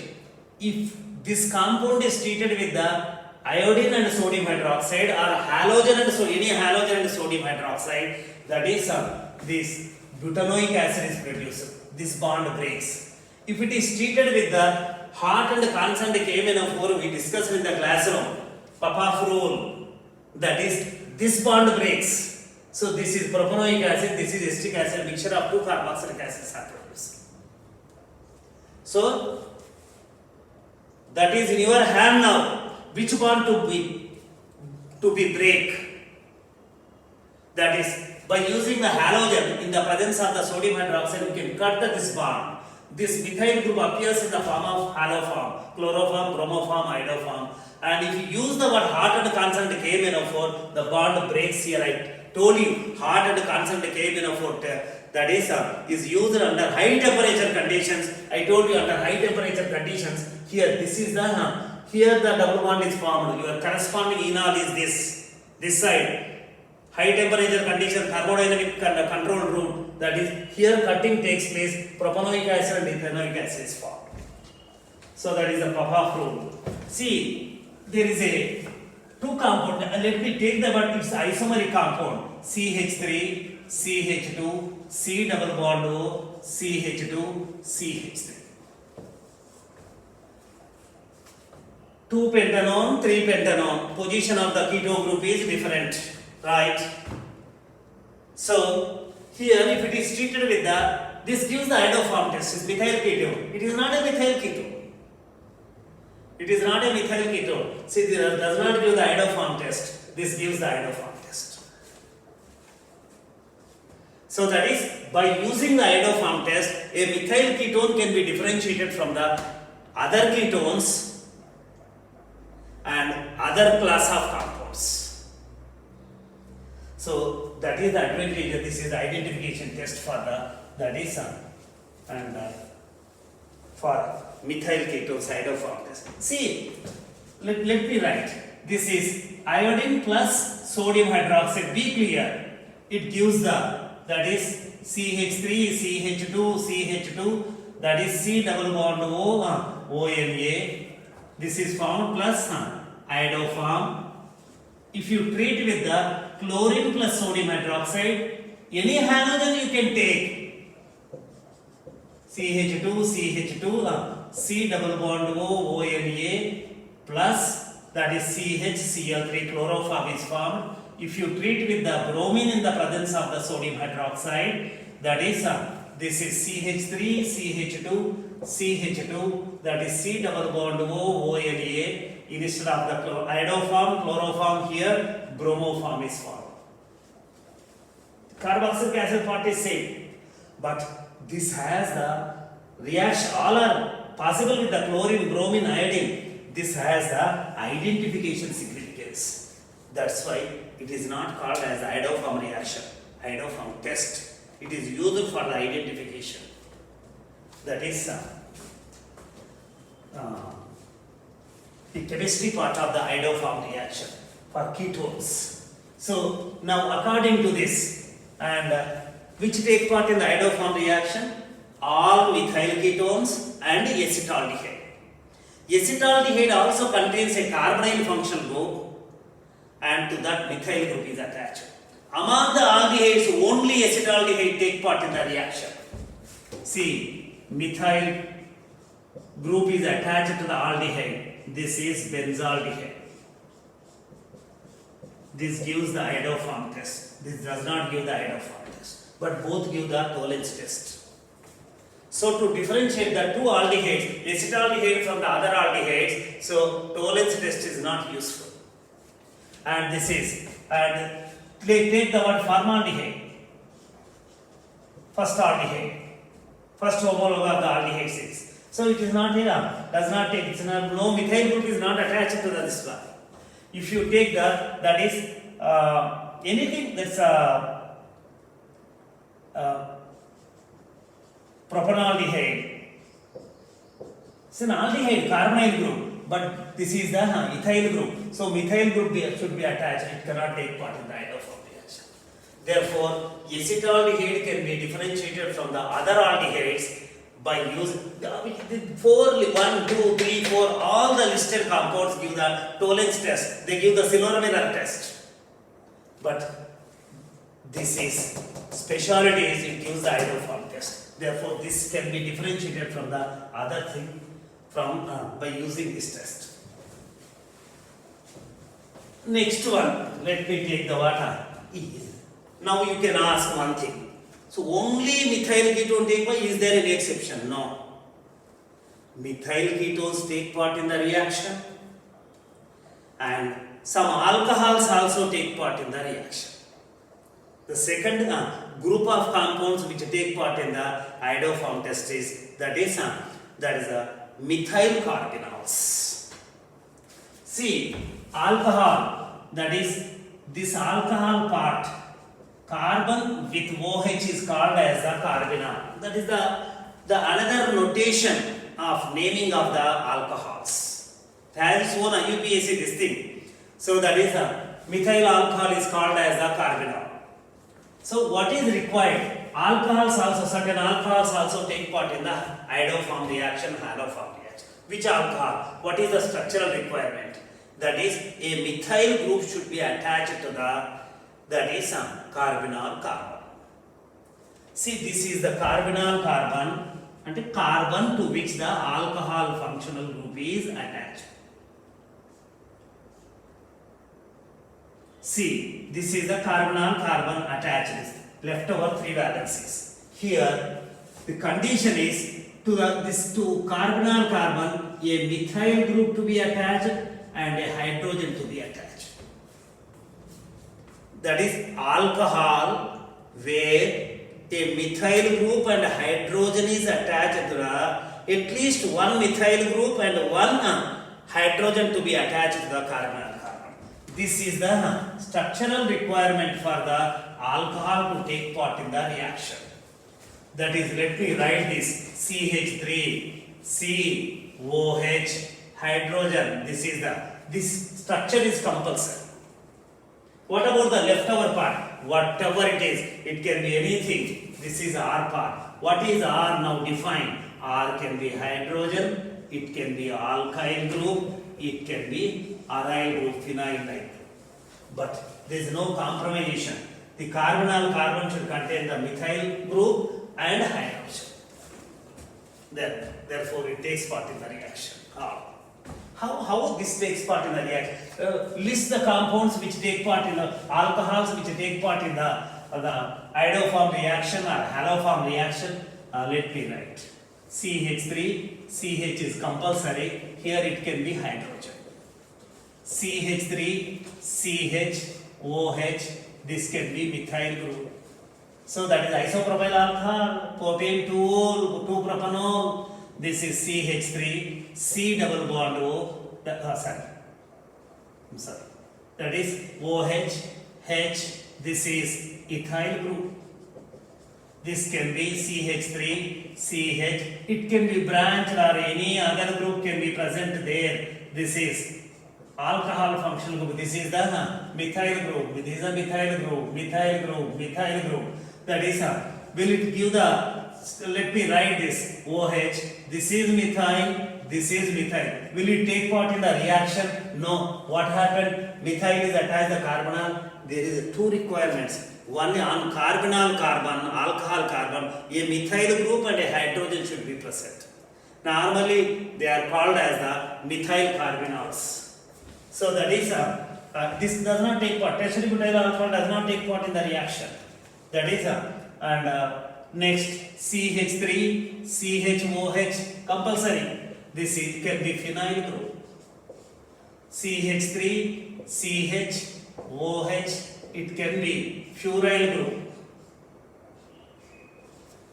If this compound is treated with the iodine and sodium hydroxide or halogen and any halogen and sodium hydroxide, that is this butanoic acid is produced. This bond breaks. If it is treated with the hot and constant KMnO4, we discussed in the classroom, Popov rule, that is this bond breaks. So this is propanoic acid, this is acetic acid, mixture of two carboxylic acids are produced. So that is in your hand now. Which bond to be break? That is by using the halogen in the presence of the sodium hydroxide, you can cut this bond. This methyl group appears in the form of haloform, chloroform, bromoform, iodoform. And if you use the word hot and constant KMnO4, the bond breaks here. I told you hot and constant KMnO4 that is used under high temperature conditions. I told you under high temperature conditions. Here this is the here the double bond is formed. Your corresponding enol is this side. High temperature condition, thermodynamic control route, that is here cutting takes place, propanoic acid and ethanoic acid is formed. So that is the Popov rule. See, there is a two compound. Let me take the one, it's isomeric compound. CH3, CH2, C double bond O, CH2, CH3. 2 pentanone, 3 pentanone. Position of the keto group is different. Right. So here if it is treated with this gives the iodoform test. It's methyl ketone. It is not a methyl ketone. It is not a methyl ketone. See, this does not give the iodoform test. This gives the iodoform test. So that is by using the iodoform test, a methyl ketone can be differentiated from the other ketones and other class of compounds. So that is the advantage. This is the identification test for that is and for methyl ketone iodoform test. See, let me write. This is iodine plus sodium hydroxide. Be clear. It gives that is CH3, CH2, CH2. That is C double bond O, ONA. This is formed plus iodoform. If you treat with the chlorine plus sodium hydroxide, any halogen you can take. CH2, CH2, C double bond O, ONA plus that is CHCl3 chloroform is formed. If you treat with the bromine in the presence of the sodium hydroxide, that is this is CH3, CH2, CH2, that is C double bond O, ONA. Instead of the iodoform, chloroform, here bromoform is formed. Carboxylic acid part is same, but this has the reaction. All are possible with the chlorine, bromine, iodine. This has the identification significance. That's why it is not called as iodoform reaction, iodoform test. It is used for the identification. That is the chemistry part of the iodoform reaction for ketones. So now according to this, and which take part in the iodoform reaction? All methyl ketones and acetaldehyde. Acetaldehyde also contains a carbonyl function group, and to that methyl group is attached. Among the aldehydes, only acetaldehyde take part in the reaction. See, methyl group is attached to the aldehyde. This is benzaldehyde. This gives the iodoform test. This does not give the iodoform test, but both give the Tollens test. So to differentiate the two aldehydes, acetaldehyde from the other aldehydes, so Tollens test is not useful. And this is, and take the word formaldehyde. First aldehyde, first homologue of the aldehyde 6. So it is not here. does not take, it's not, no methyl group is not attached to this one. If you take that is anything that's propanaldehyde. It's an aldehyde, carbonyl group, but this is the ethyl group. So methyl group should be attached. It cannot take part in the iodoform reaction. Therefore, acetaldehyde can be differentiated from the other aldehydes by using 1, 2, 3, 4. All the listed compounds give the Tollens test. They give the Silver-Miller test. But this is speciality is it gives the iodoform test. Therefore, this can be differentiated from the other thing from by using this test. Next one, let me take the water. Now you can ask one thing. So only methyl ketone take part. Is there any exception? No. Methyl ketones take part in the reaction, and some alcohols also take part in the reaction. The second group of compounds which take part in the iodoform test is that is methyl carbenols. See, alcohol, that is this alcohol part, carbon with OH is called as the carbonyl. That is the another notation of naming of the alcohols. It has shown UPSC this thing. So that is methyl alcohol is called as the carbonyl. So what is required? Alcohols also, certain alcohols also take part in the iodoform reaction, haloform reaction. Which alcohol? What is the structural requirement? That is, a methyl group should be attached to that is carbonyl carbon. See, this is the carbonyl carbon and carbon to which the alcohol functional group is attached. See, this is the carbonyl carbon attached, leftover 3 valencies. Here, the condition is to carbonyl carbon, a methyl group to be attached and a hydrogen to be attached. That is alcohol where a methyl group and hydrogen is attached to at least one methyl group and one hydrogen to be attached to the carbonyl carbon. This is the structural requirement for the alcohol to take part in the reaction. That is, let me write this: CH3, COH, hydrogen. This structure is compulsory. What about the leftover part? Whatever it is, it can be anything. This is R part. What is R now defined? R can be hydrogen, it can be alkyl group, it can be aryl group, phenyl group. But there is no compromisation. The carbonyl carbon should contain the methyl group and hydrogen. Therefore, it takes part in the reaction. How this takes part in the reaction? List the compounds which take part in the alcohols which take part in the iodoform reaction or haloform reaction. Let me write. CH3, CH is compulsory. Here it can be hydrogen. CH3, CH, OH, this can be methyl group. So that is isopropyl alcohol, propane 2-propanol. This is CH3, C double bond O, that is OH, H, this is ethyl group. This can be CH3, CH, it can be branched or any other group can be present there. This is alcohol functional group, this is the methyl group, this is a methyl group, methyl group, methyl group. That is, will it give the, let me write this, OH, this is methyl, this is methyl. Will it take part in the reaction? No. What happened? Methyl is attached to the carbonyl. There is 2 requirements. One on carbonyl carbon, alcohol carbon, a methyl group and a hydrogen should be present. Normally, they are called as the methyl carbenols. So that is, this does not take part, tertiary butyl alcohol does not take part in the reaction. That is, next, CH3, CHOH, compulsory. This can be phenyl group. CH3, CHOH, it can be furyl group.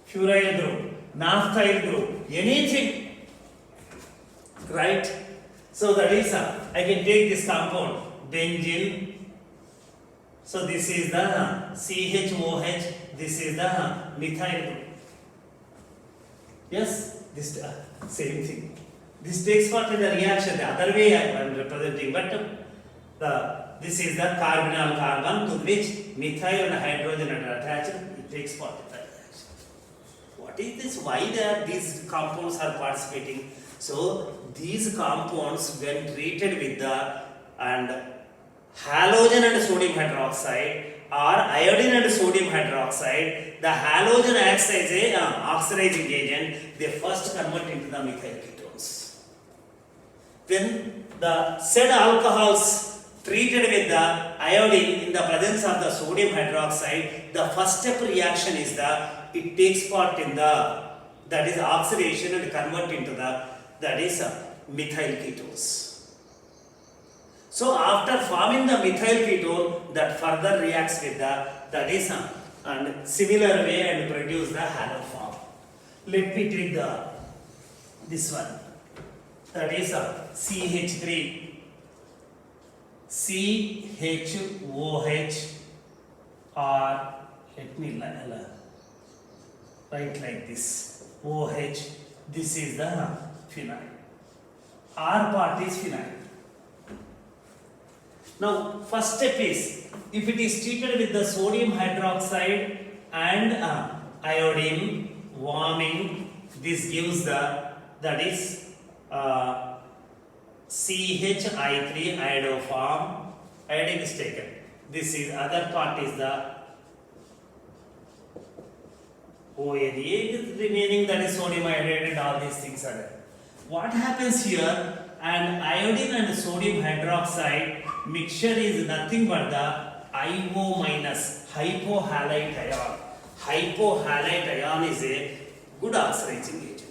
Furyl group, naphthyl group, anything. right? So that is I can take this compound benzene. So this is the CHOH. This is the methyl group. Yes, this same thing. This takes part in the reaction. The other way I am representing, but this is the carbonyl carbon to which methyl and hydrogen are attached. It takes part in the reaction. What is this? Why these compounds are participating? So these compounds, when treated with the halogen and sodium hydroxide or iodine and sodium hydroxide, the halogen acts as a oxidizing agent. They first convert into the methyl ketones. When the said alcohols treated with the iodine in the presence of the sodium hydroxide, the first step reaction is it takes part in that is oxidation and convert into that is methyl ketones. So after forming the methyl ketone, that further reacts with that is and similar way and produce the halo form. Let me take this one. That is CH3. CHOH, or let me write like this. OH. This is the phenyl. R part is phenyl. Now, first step is, if it is treated with the sodium hydroxide and iodine, warming, this gives that is CHI3 iodoform. Iodine is taken. This is other part is the OAD remaining, that is sodium iodide and all these things are there. What happens here? And iodine and sodium hydroxide mixture is nothing but the IO minus, hypohalite ion. Hypohalite ion is a good oxidizing agent.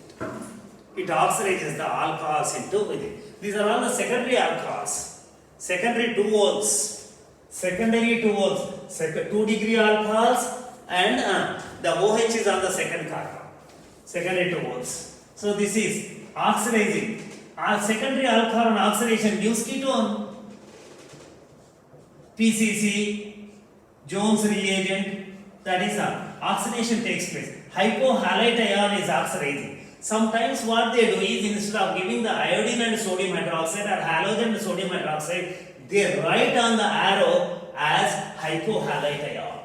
It oxidizes the alcohols into it. These are all the secondary alcohols. Secondary 2 volts. Secondary 2 volts. 2 degree alcohols and the OH is on the second carbon. Secondary 2 volts. So this is oxidizing. Secondary alcohol and oxidation gives ketone. PCC, Jones reagent, that is oxidation takes place. Hypohalite ion is oxidizing. Sometimes what they do is, instead of giving the iodine and sodium hydroxide or halogen and sodium hydroxide, they write on the arrow as hypohalite ion.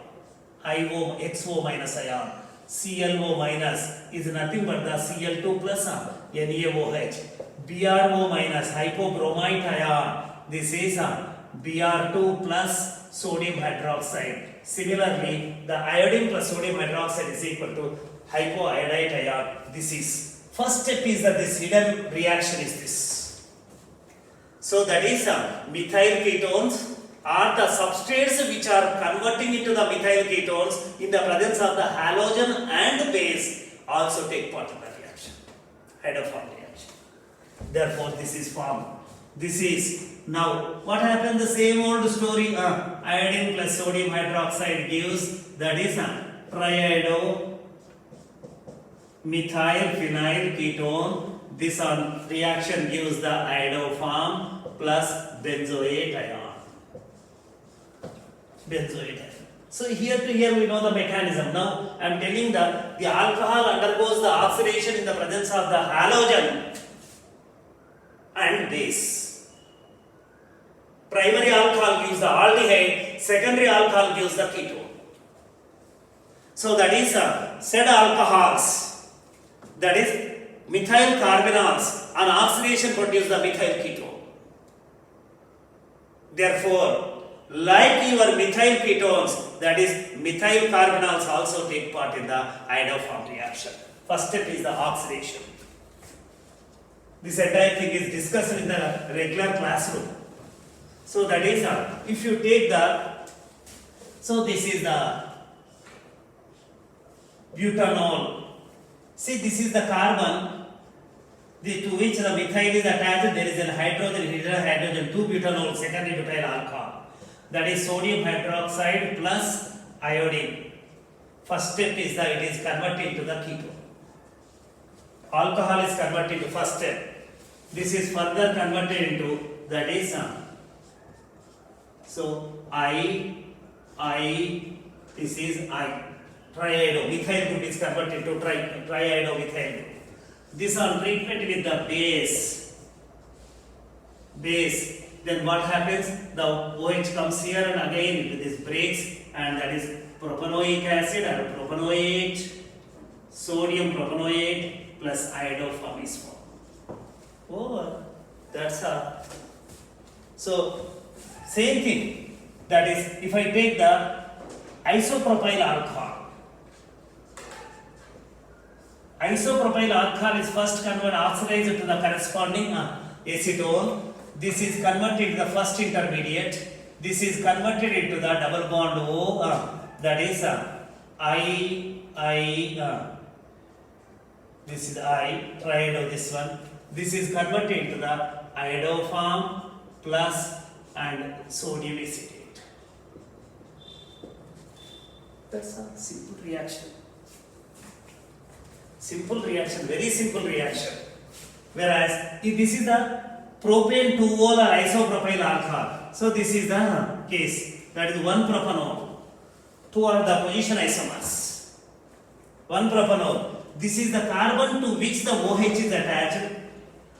XO minus ion. ClO minus is nothing but the Cl2 plus NaOH. BrO minus hypobromite ion. This is Br2 plus sodium hydroxide. Similarly, the iodine plus sodium hydroxide is equal to hypoiodite ion. This is first step is that this hidden reaction is this. So that is methyl ketones are the substrates which are converting into the methyl ketones in the presence of the halogen and base also take part in the reaction. Hydroform reaction. Therefore, this is formed. This is now what happened? The same old story. Iodine plus sodium hydroxide gives that is triiodo methyl phenyl ketone. This reaction gives the iodoform plus benzoate ion. So here to here we know the mechanism. Now I am telling that the alcohol undergoes the oxidation in the presence of the halogen and base. Primary alcohol gives the aldehyde, secondary alcohol gives the ketone. So that is said alcohols, that is methyl carbenols, on oxidation produce the methyl ketone. Therefore, like your methyl ketones, that is methyl carbenols also take part in the iodoform reaction. First step is the oxidation. This entire thing is discussed in the regular classroom. So that is if you take so this is the butanol. See, this is the carbon to which the methyl is attached. There is a hydrogen, 2-butanol, secondary butyl alcohol. That is sodium hydroxide plus iodine. First step is that it is converted to the ketone. Alcohol is converted to first step. This is further converted into, that is so this is triiodomethyl group is converted to triiodomethyl group. This on treatment with the base, then what happens? The OH comes here and again this breaks, and that is propanoic acid or propanoate, sodium propanoate plus iodoform is formed. Oh, that's a. So same thing, that is, if I take the isopropyl alcohol is first converted oxidized to the corresponding acetone. This is converted to the first intermediate. This is converted into the double bond O, that is this is triiodo, this one. This is converted into the iodoform plus and sodium acetate. That's a simple reaction. Simple reaction, very simple reaction. Whereas if this is the propane 2-ol or isopropyl alcohol, so this is the case, that is 1 propanol. 2 are the position isomers. 1 propanol. This is the carbon to which the OH is attached.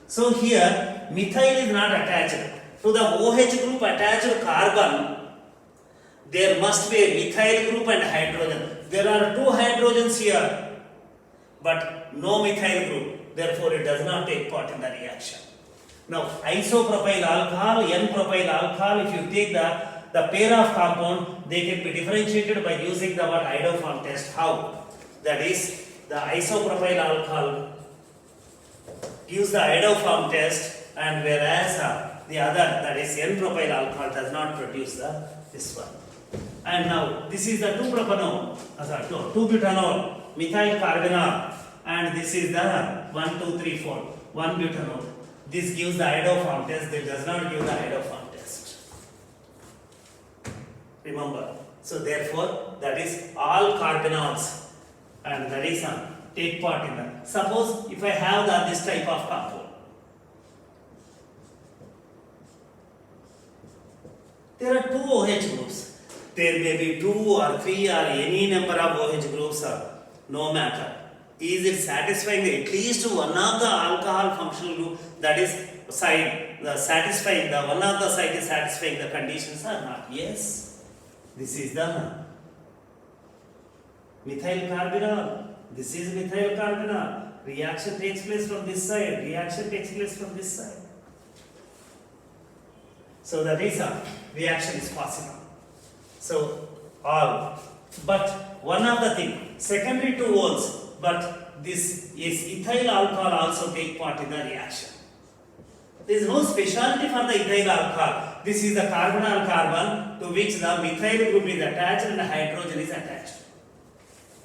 So here methyl is not attached. To the OH group attached carbon, there must be a methyl group and hydrogen. There are 2 hydrogens here, but no methyl group. Therefore, it does not take part in the reaction. Now, isopropyl alcohol, N-propyl alcohol, if you take the pair of compound, they can be differentiated by using the iodoform test. How? That is, the isopropyl alcohol gives the iodoform test, and whereas the other, that is N-propyl alcohol, does not produce this one. And now this is the 2-butanol, methyl carbonyl, and this is the 1,2,3,4, 1-butanol. This gives the iodoform test. This does not give the iodoform test. Remember. So therefore, that is all carbonyls, and that is take part in that. Suppose if I have this type of compound, there are 2 OH groups. There may be 2 or 3 or any number of OH groups, no matter. Is it satisfying at least one of the alcohol functional group, that is side, satisfying the one of the side is satisfying the conditions or not? Yes. This is the methyl carbonyl. This is methyl carbonyl. Reaction takes place from this side. Reaction takes place from this side. So that is reaction is possible. So all, but one of the thing, secondary 2 ols, but this is ethyl alcohol also take part in the reaction. There is no specialty for the ethyl alcohol. This is the carbonyl carbon to which the methyl group is attached and the hydrogen is attached.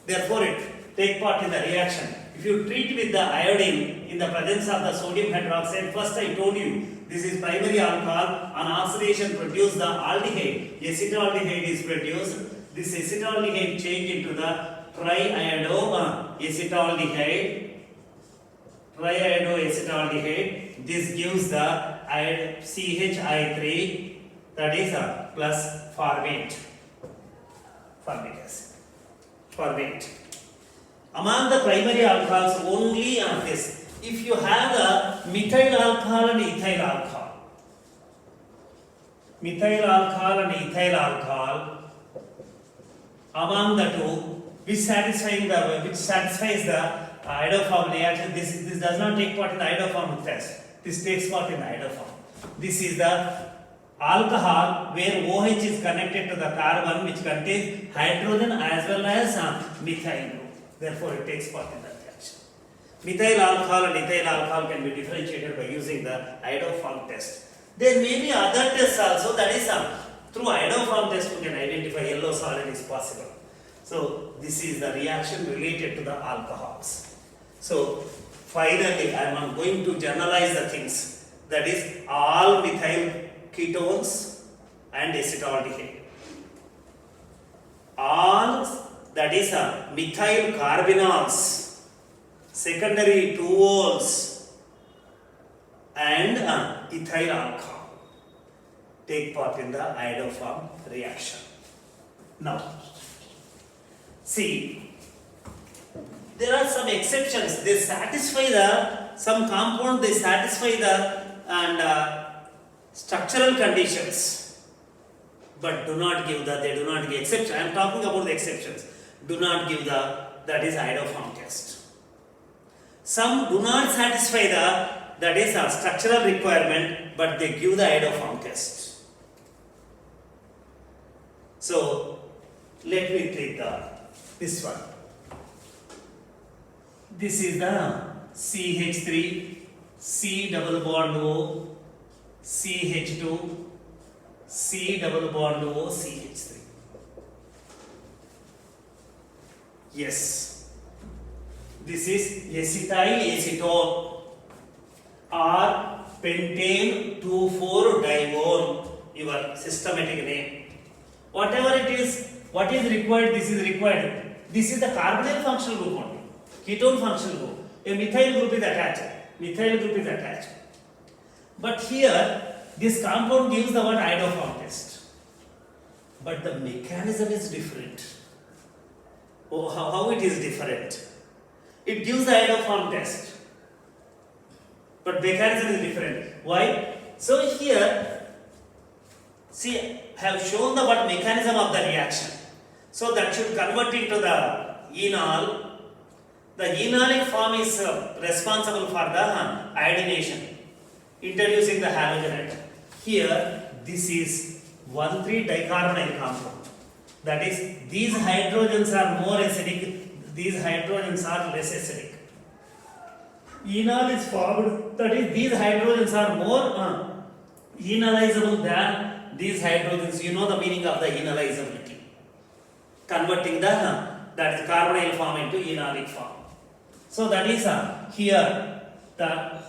Therefore, it take part in the reaction. If you treat with the iodine in the presence of the sodium hydroxide, first I told you, this is primary alcohol. On oxidation, produce the aldehyde. Acetaldehyde is produced. This acetaldehyde change into the triiodoacetaldehyde. Triiodoacetaldehyde. This gives the CHI3, that is plus formate. Formic acid. Formate. Among the primary alcohols, only on this. If you have the methyl alcohol and ethyl alcohol, among the two, which satisfies the iodoform reaction, this does not take part in the iodoform test. This takes part in the iodoform. This is the alcohol where OH is connected to the carbon which contains hydrogen as well as methyl group. Therefore, it takes part in that reaction. Methyl alcohol and ethyl alcohol can be differentiated by using the iodoform test. There may be other tests also, that is through iodoform test we can identify yellow solid is possible. So this is the reaction related to the alcohols. So finally I am going to generalize the things, that is all methyl ketones and acetaldehyde. All, that is methyl carbonyls, secondary 2-ols and ethyl alcohol take part in the iodoform reaction. Now, see, there are some exceptions. They satisfy some compound. They satisfy structural conditions, but do not give they do not give exception. I am talking about the exceptions. Do not give that is iodoform test. Some do not satisfy that is a structural requirement, but they give the iodoform test. So let me take this one. This is the CH3, C double bond O, CH2, C double bond O, CH3. Yes, this is acetyl acetone or pentane 2,4-dione, your systematic name. Whatever it is, what is required, this is required. This is the carbonyl functional group only. Ketone functional group. A methyl group is attached. Methyl group is attached. But here, this compound gives the word iodoform test. But the mechanism is different. Oh, how it is different? It gives the iodoform test. But mechanism is different. Why? So here, see, I have shown the what mechanism of the reaction. So that should convert into the enol. The enolic form is responsible for the iodination, introducing the halogenate. Here, this is 1,3-dicarbonyl compound. That is, these hydrogens are more acidic, these hydrogens are less acidic. Enol is formed, that is, these hydrogens are more enolizable than these hydrogens. You know the meaning of the enolizability. Converting that is carbonyl form into enolic form. So that is here the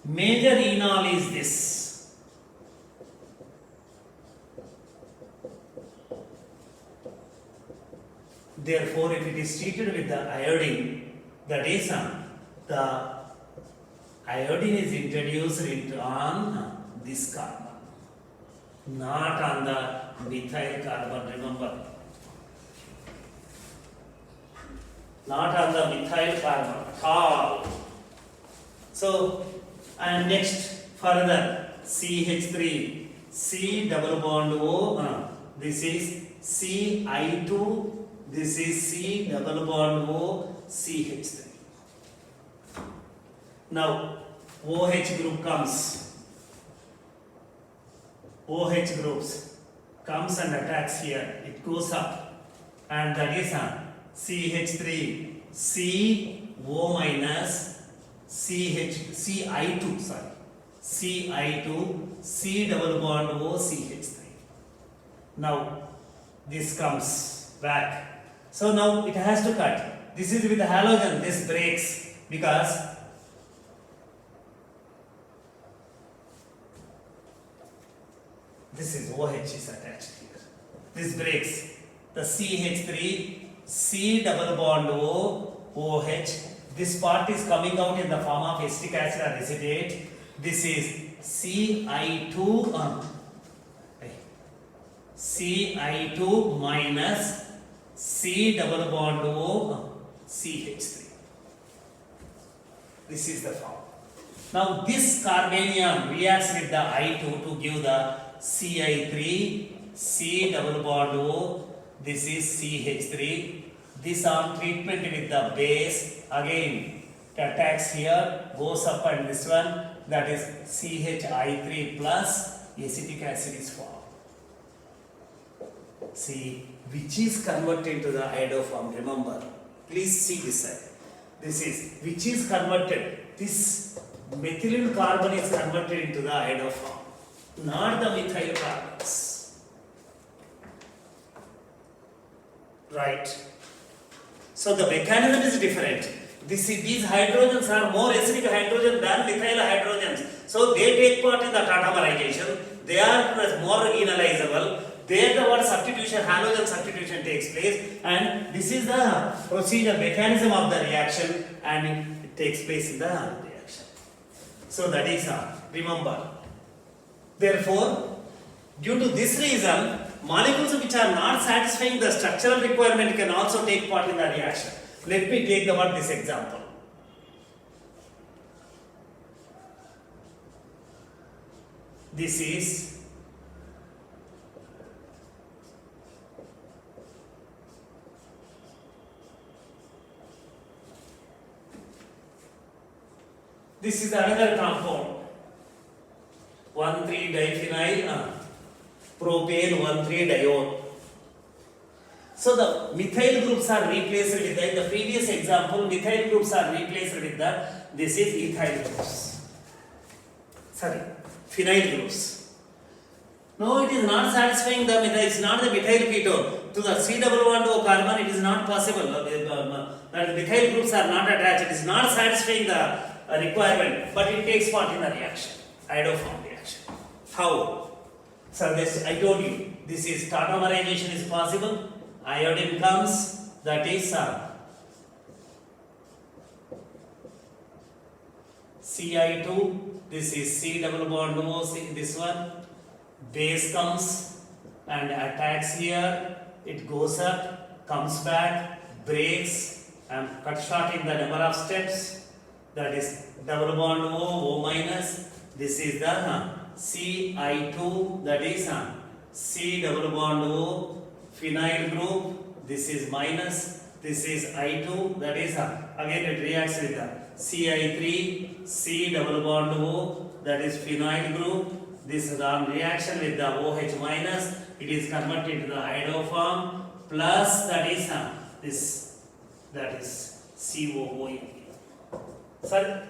major enol is this. Therefore, if it is treated with the iodine, that is the iodine is introduced on this carbon, not on the methyl carbon. Remember. Not on the methyl carbon at all. So, and next further CH3, C double bond O, this is CI2, this is C double bond O, CH3. Now, OH group comes, OH groups comes and attacks here, it goes up, and that is CH3, CO minus, CI2, sorry, CI2, C double bond O, CH3. Now, this comes back. So now it has to cut. This is with the halogen, this breaks because this is OH is attached here. This breaks. The CH3, C double bond O, OH. This part is coming out in the form of acetic acid or acetate. This is CI2, CI2 minus C double bond O, CH3. This is the form. Now this carbanium reacts with the I2 to give the CI3, C double bond O. This is CH3. This on treatment with the base, again it attacks here, goes up, and this one, that is CHI3 plus acetic acid is formed. See, which is converted to the iodoform. Remember, please see this side. This is which is converted. This methylene carbon is converted into the iodoform, not the methyl carbons. Right. So the mechanism is different. These hydrogens are more acidic hydrogen than methyl hydrogens. So they take part in the tautomerization. They are more enolizable. There the word substitution, halogen substitution takes place, and this is the procedure, mechanism of the reaction, and it takes place in the reaction. So that is remember. Therefore, due to this reason, molecules which are not satisfying the structural requirement can also take part in the reaction. Let me take about this example. This is another compound 1,3-diphenyl propane 1,3-diol. So the methyl groups are replaced with the, in the previous example, methyl groups are replaced with the, this is ethyl groups. Sorry, phenyl groups. No, it is not satisfying the methyl, it's not the methyl ketone. To the C double bond O carbon, it is not possible. The methyl groups are not attached. It is not satisfying the requirement, but it takes part in the reaction, iodoform reaction. How? So this, I told you, this is tautomerization is possible. Iodine comes, that is Ci2, this is C double bond O, this one. Base comes and attacks here, it goes up, comes back, breaks, and cut short in the number of steps. That is double bond O, O minus. This is the Ci2, that is C double bond O, phenyl group. This is minus. This is I2, that is again it reacts with the Ci3, C double bond O, that is phenyl group. This reaction with the OH minus, it is converted to the iodoform plus, that is this, that is COOH. Sir,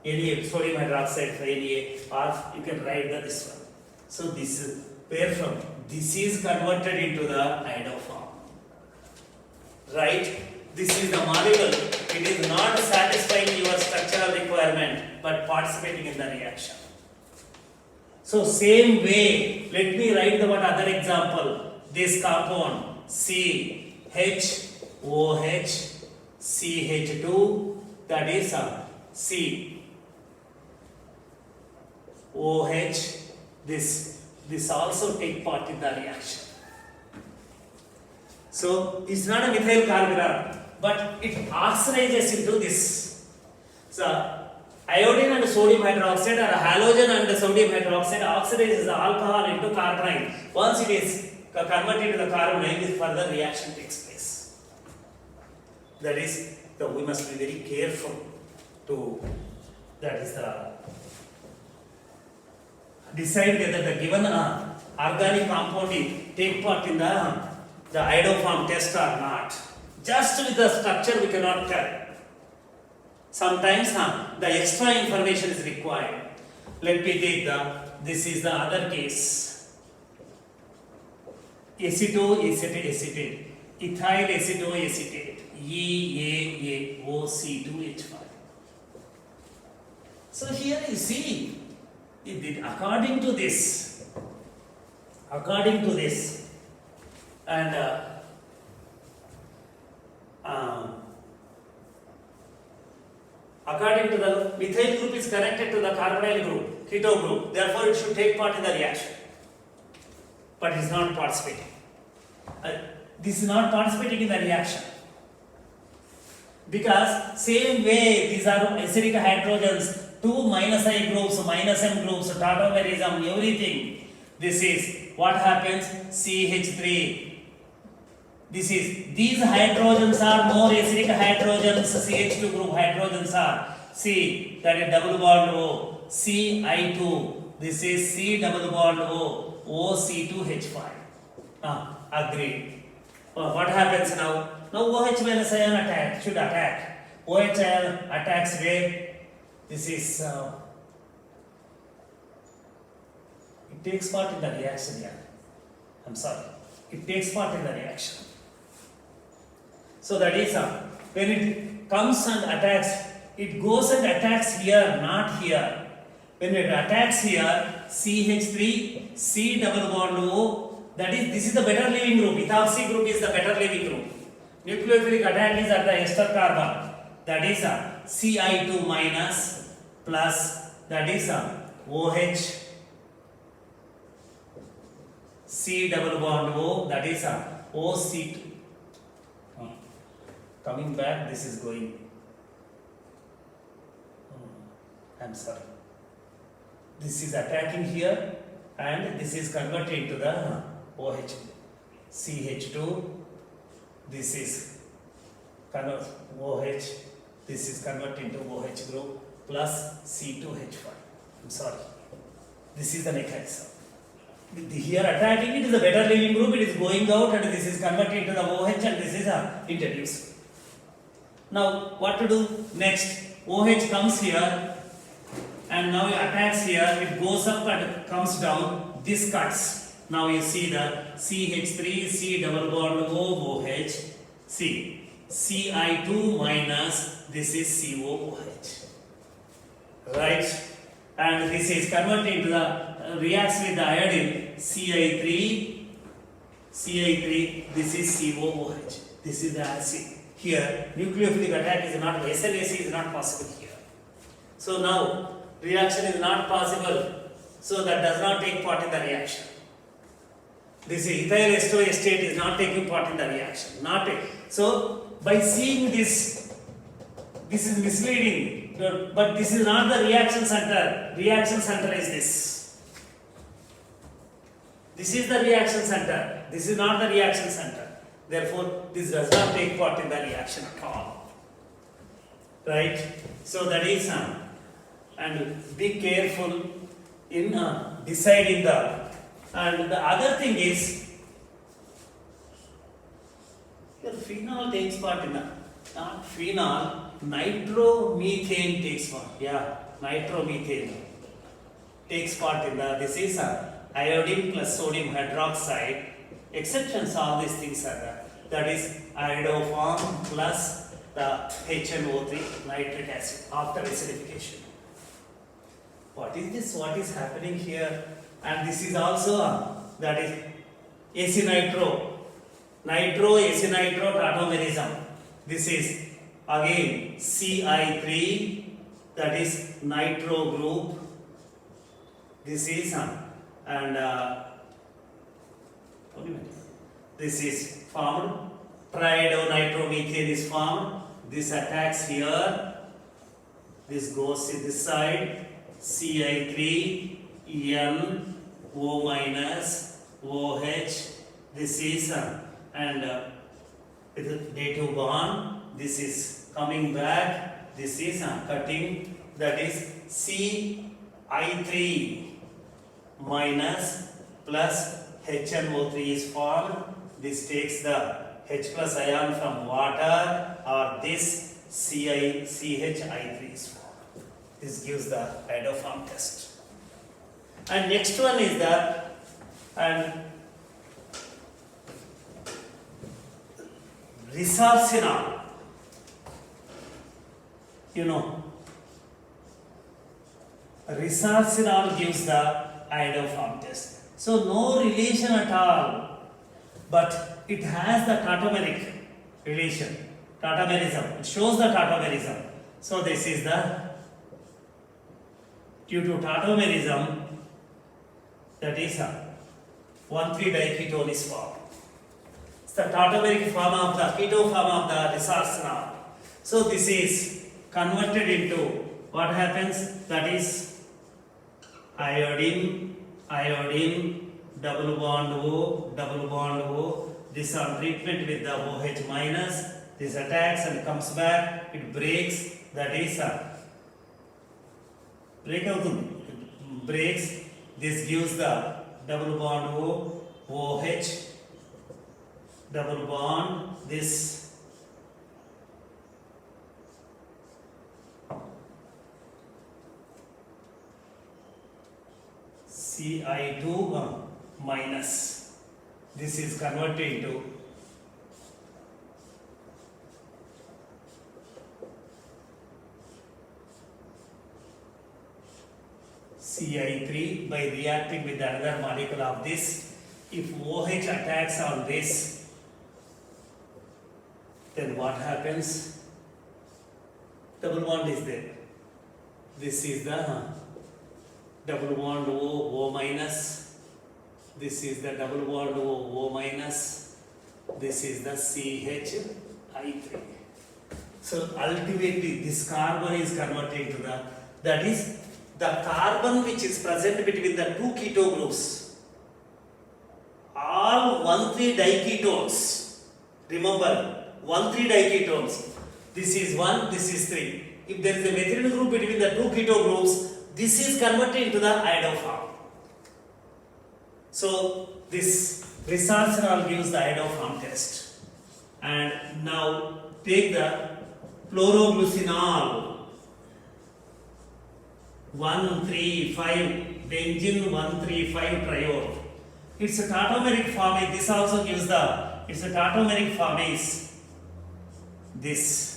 Na, sodium hydroxide for Na, or you can write this one. So this is where from this is converted into the iodoform. Right? This is the molecule. It is not satisfying your structural requirement but participating in the reaction. So same way, let me write the one other example. This compound CHOH CH2, that is COH. This also take part in the reaction. So it's not a methyl carburet, but it oxidizes into this. So iodine and sodium hydroxide or halogen and sodium hydroxide oxidizes the alcohol into carbonyl. Once it is converted to the carbonyl, this further reaction takes place. That is, we must be very careful to, that is the decide whether the given organic compound take part in the iodoform test or not. Just with the structure we cannot tell. Sometimes the extra information is required. Let me take this is the other case. Acetoacetate, ethyl acetoacetate, EAAOC2H5. So here you see, according to this, and according to the methyl group is connected to the carbonyl group, keto group, therefore it should take part in the reaction, but it is not participating. This is not participating in the reaction because same way these are acidic hydrogens, two minus I groups, minus M groups, tautomerism, everything. This is what happens, CH3. These hydrogens are more acidic hydrogens, CH2 group hydrogens are C, that is double bond O, Ci2. This is C double bond O, OC2H5. Agreed. What happens now? Now OH minus ion should attack. OH ion attacks where? This is, it takes part in the reaction here. I'm sorry. It takes part in the reaction. So that is, when it comes and attacks, it goes and attacks here, not here. When it attacks here, CH3, C double bond O, that is, this is the better leaving group. Ethoxy group is the better leaving group. Nucleophilic attack is at the ester carbon. That is Ci2 minus plus that is OH C double bond O, that is OC2. Coming back, this is going. I'm sorry. This is attacking here, and this is converted to the OH CH2. This is OH. This is converted to OH group plus C2H5. I'm sorry. This is the mechanism. Here attacking it is a better leaving group. It is going out, and this is converted to the OH, and this is introduced. Now what to do next? OH comes here, and now it attacks here. It goes up and comes down. This cuts. Now you see the CH3 C double bond O OH C Ci2 minus this is COOH, right? And this is converted to the reacts with the iodine Ci3. This is COOH. This is the acid. Here nucleophilic attack is not, SLAC is not possible here. So now reaction is not possible. So that does not take part in the reaction. This ethyl ester is not taking part in the reaction. So by seeing this is misleading. But this is not the reaction center. Reaction center is this. This is the reaction center. This is not the reaction center. Therefore, this does not take part in the reaction at all. Right? So that is and be careful in deciding the. And the other thing is, your phenol takes part in the, not phenol, nitromethane takes part. Yeah, nitromethane takes part in the, this is iodine plus sodium hydroxide. Exceptions, all these things are there. That is iodoform plus the HNO3 nitric acid after acidification. What is this? What is happening here? And this is also that is acynitro, acynitro tautomerism. This is again Ci3, that is nitro group. This is and this is formed. Triiodonitromethane is formed. This attacks here. This goes to this side. Ci3 N O minus OH. This is and with day2 bond. This is coming back. This is cutting. That is Ci3 minus plus HNO3 is formed. This takes the H plus ion from water, or this CHI3 is formed. This gives the iodoform test. And next one is the and resorcinol. You know, resorcinol gives the iodoform test. So no relation at all, but it has the tautomeric relation, tautomerism. It shows the tautomerism. So this is the, due to tautomerism, that is 1,3-diketone is formed. It's the tautomeric form of the keto form of the resorcinol. So this is converted into what happens? That is iodine, double bond O. This on treatment with the OH minus. This attacks and comes back. It breaks. That is breaks. This gives the double bond O, OH, double bond. This Ci2 minus. This is converted into Ci3 by reacting with another molecule of this. If OH attacks on this, then what happens? Double bond is there. This is the double bond O minus. This is the double bond O minus. This is the CH3. So ultimately this carbon is converted to that is the carbon which is present between the two keto groups. All 1,3-diketones. Remember, 1,3-diketones. This is 1, this is 3. If there is a methylene group between the two keto groups, this is converted into the iodoform. So this resarsenol gives the iodoform test. And now take the chloroglucinol 1,3,5 benzene 1,3,5 triol. Its tautomeric form is this also gives the its tautomeric form is this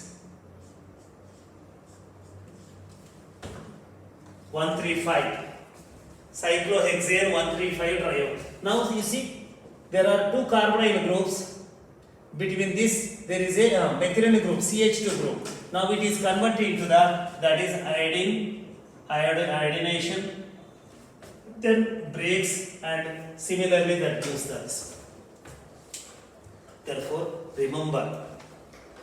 1,3,5 cyclohexane 1,3,5 triol. Now you see there are two carbonyl groups. Between this there is a methylene group, CH2 group. Now it is converted into that is iodination, then breaks, and similarly that gives this. Therefore remember,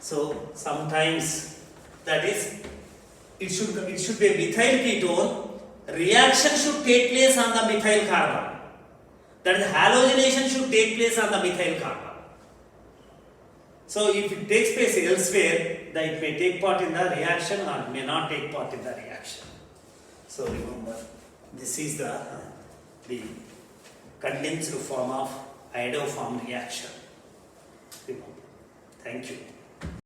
so sometimes that is it should be a methyl ketone. Reaction should take place on the methyl carbon. That is halogenation should take place on the methyl carbon. So if it takes place elsewhere, then it may take part in the reaction or may not take part in the reaction. So remember, this is the condensed form of iodoform reaction. Remember. Thank you.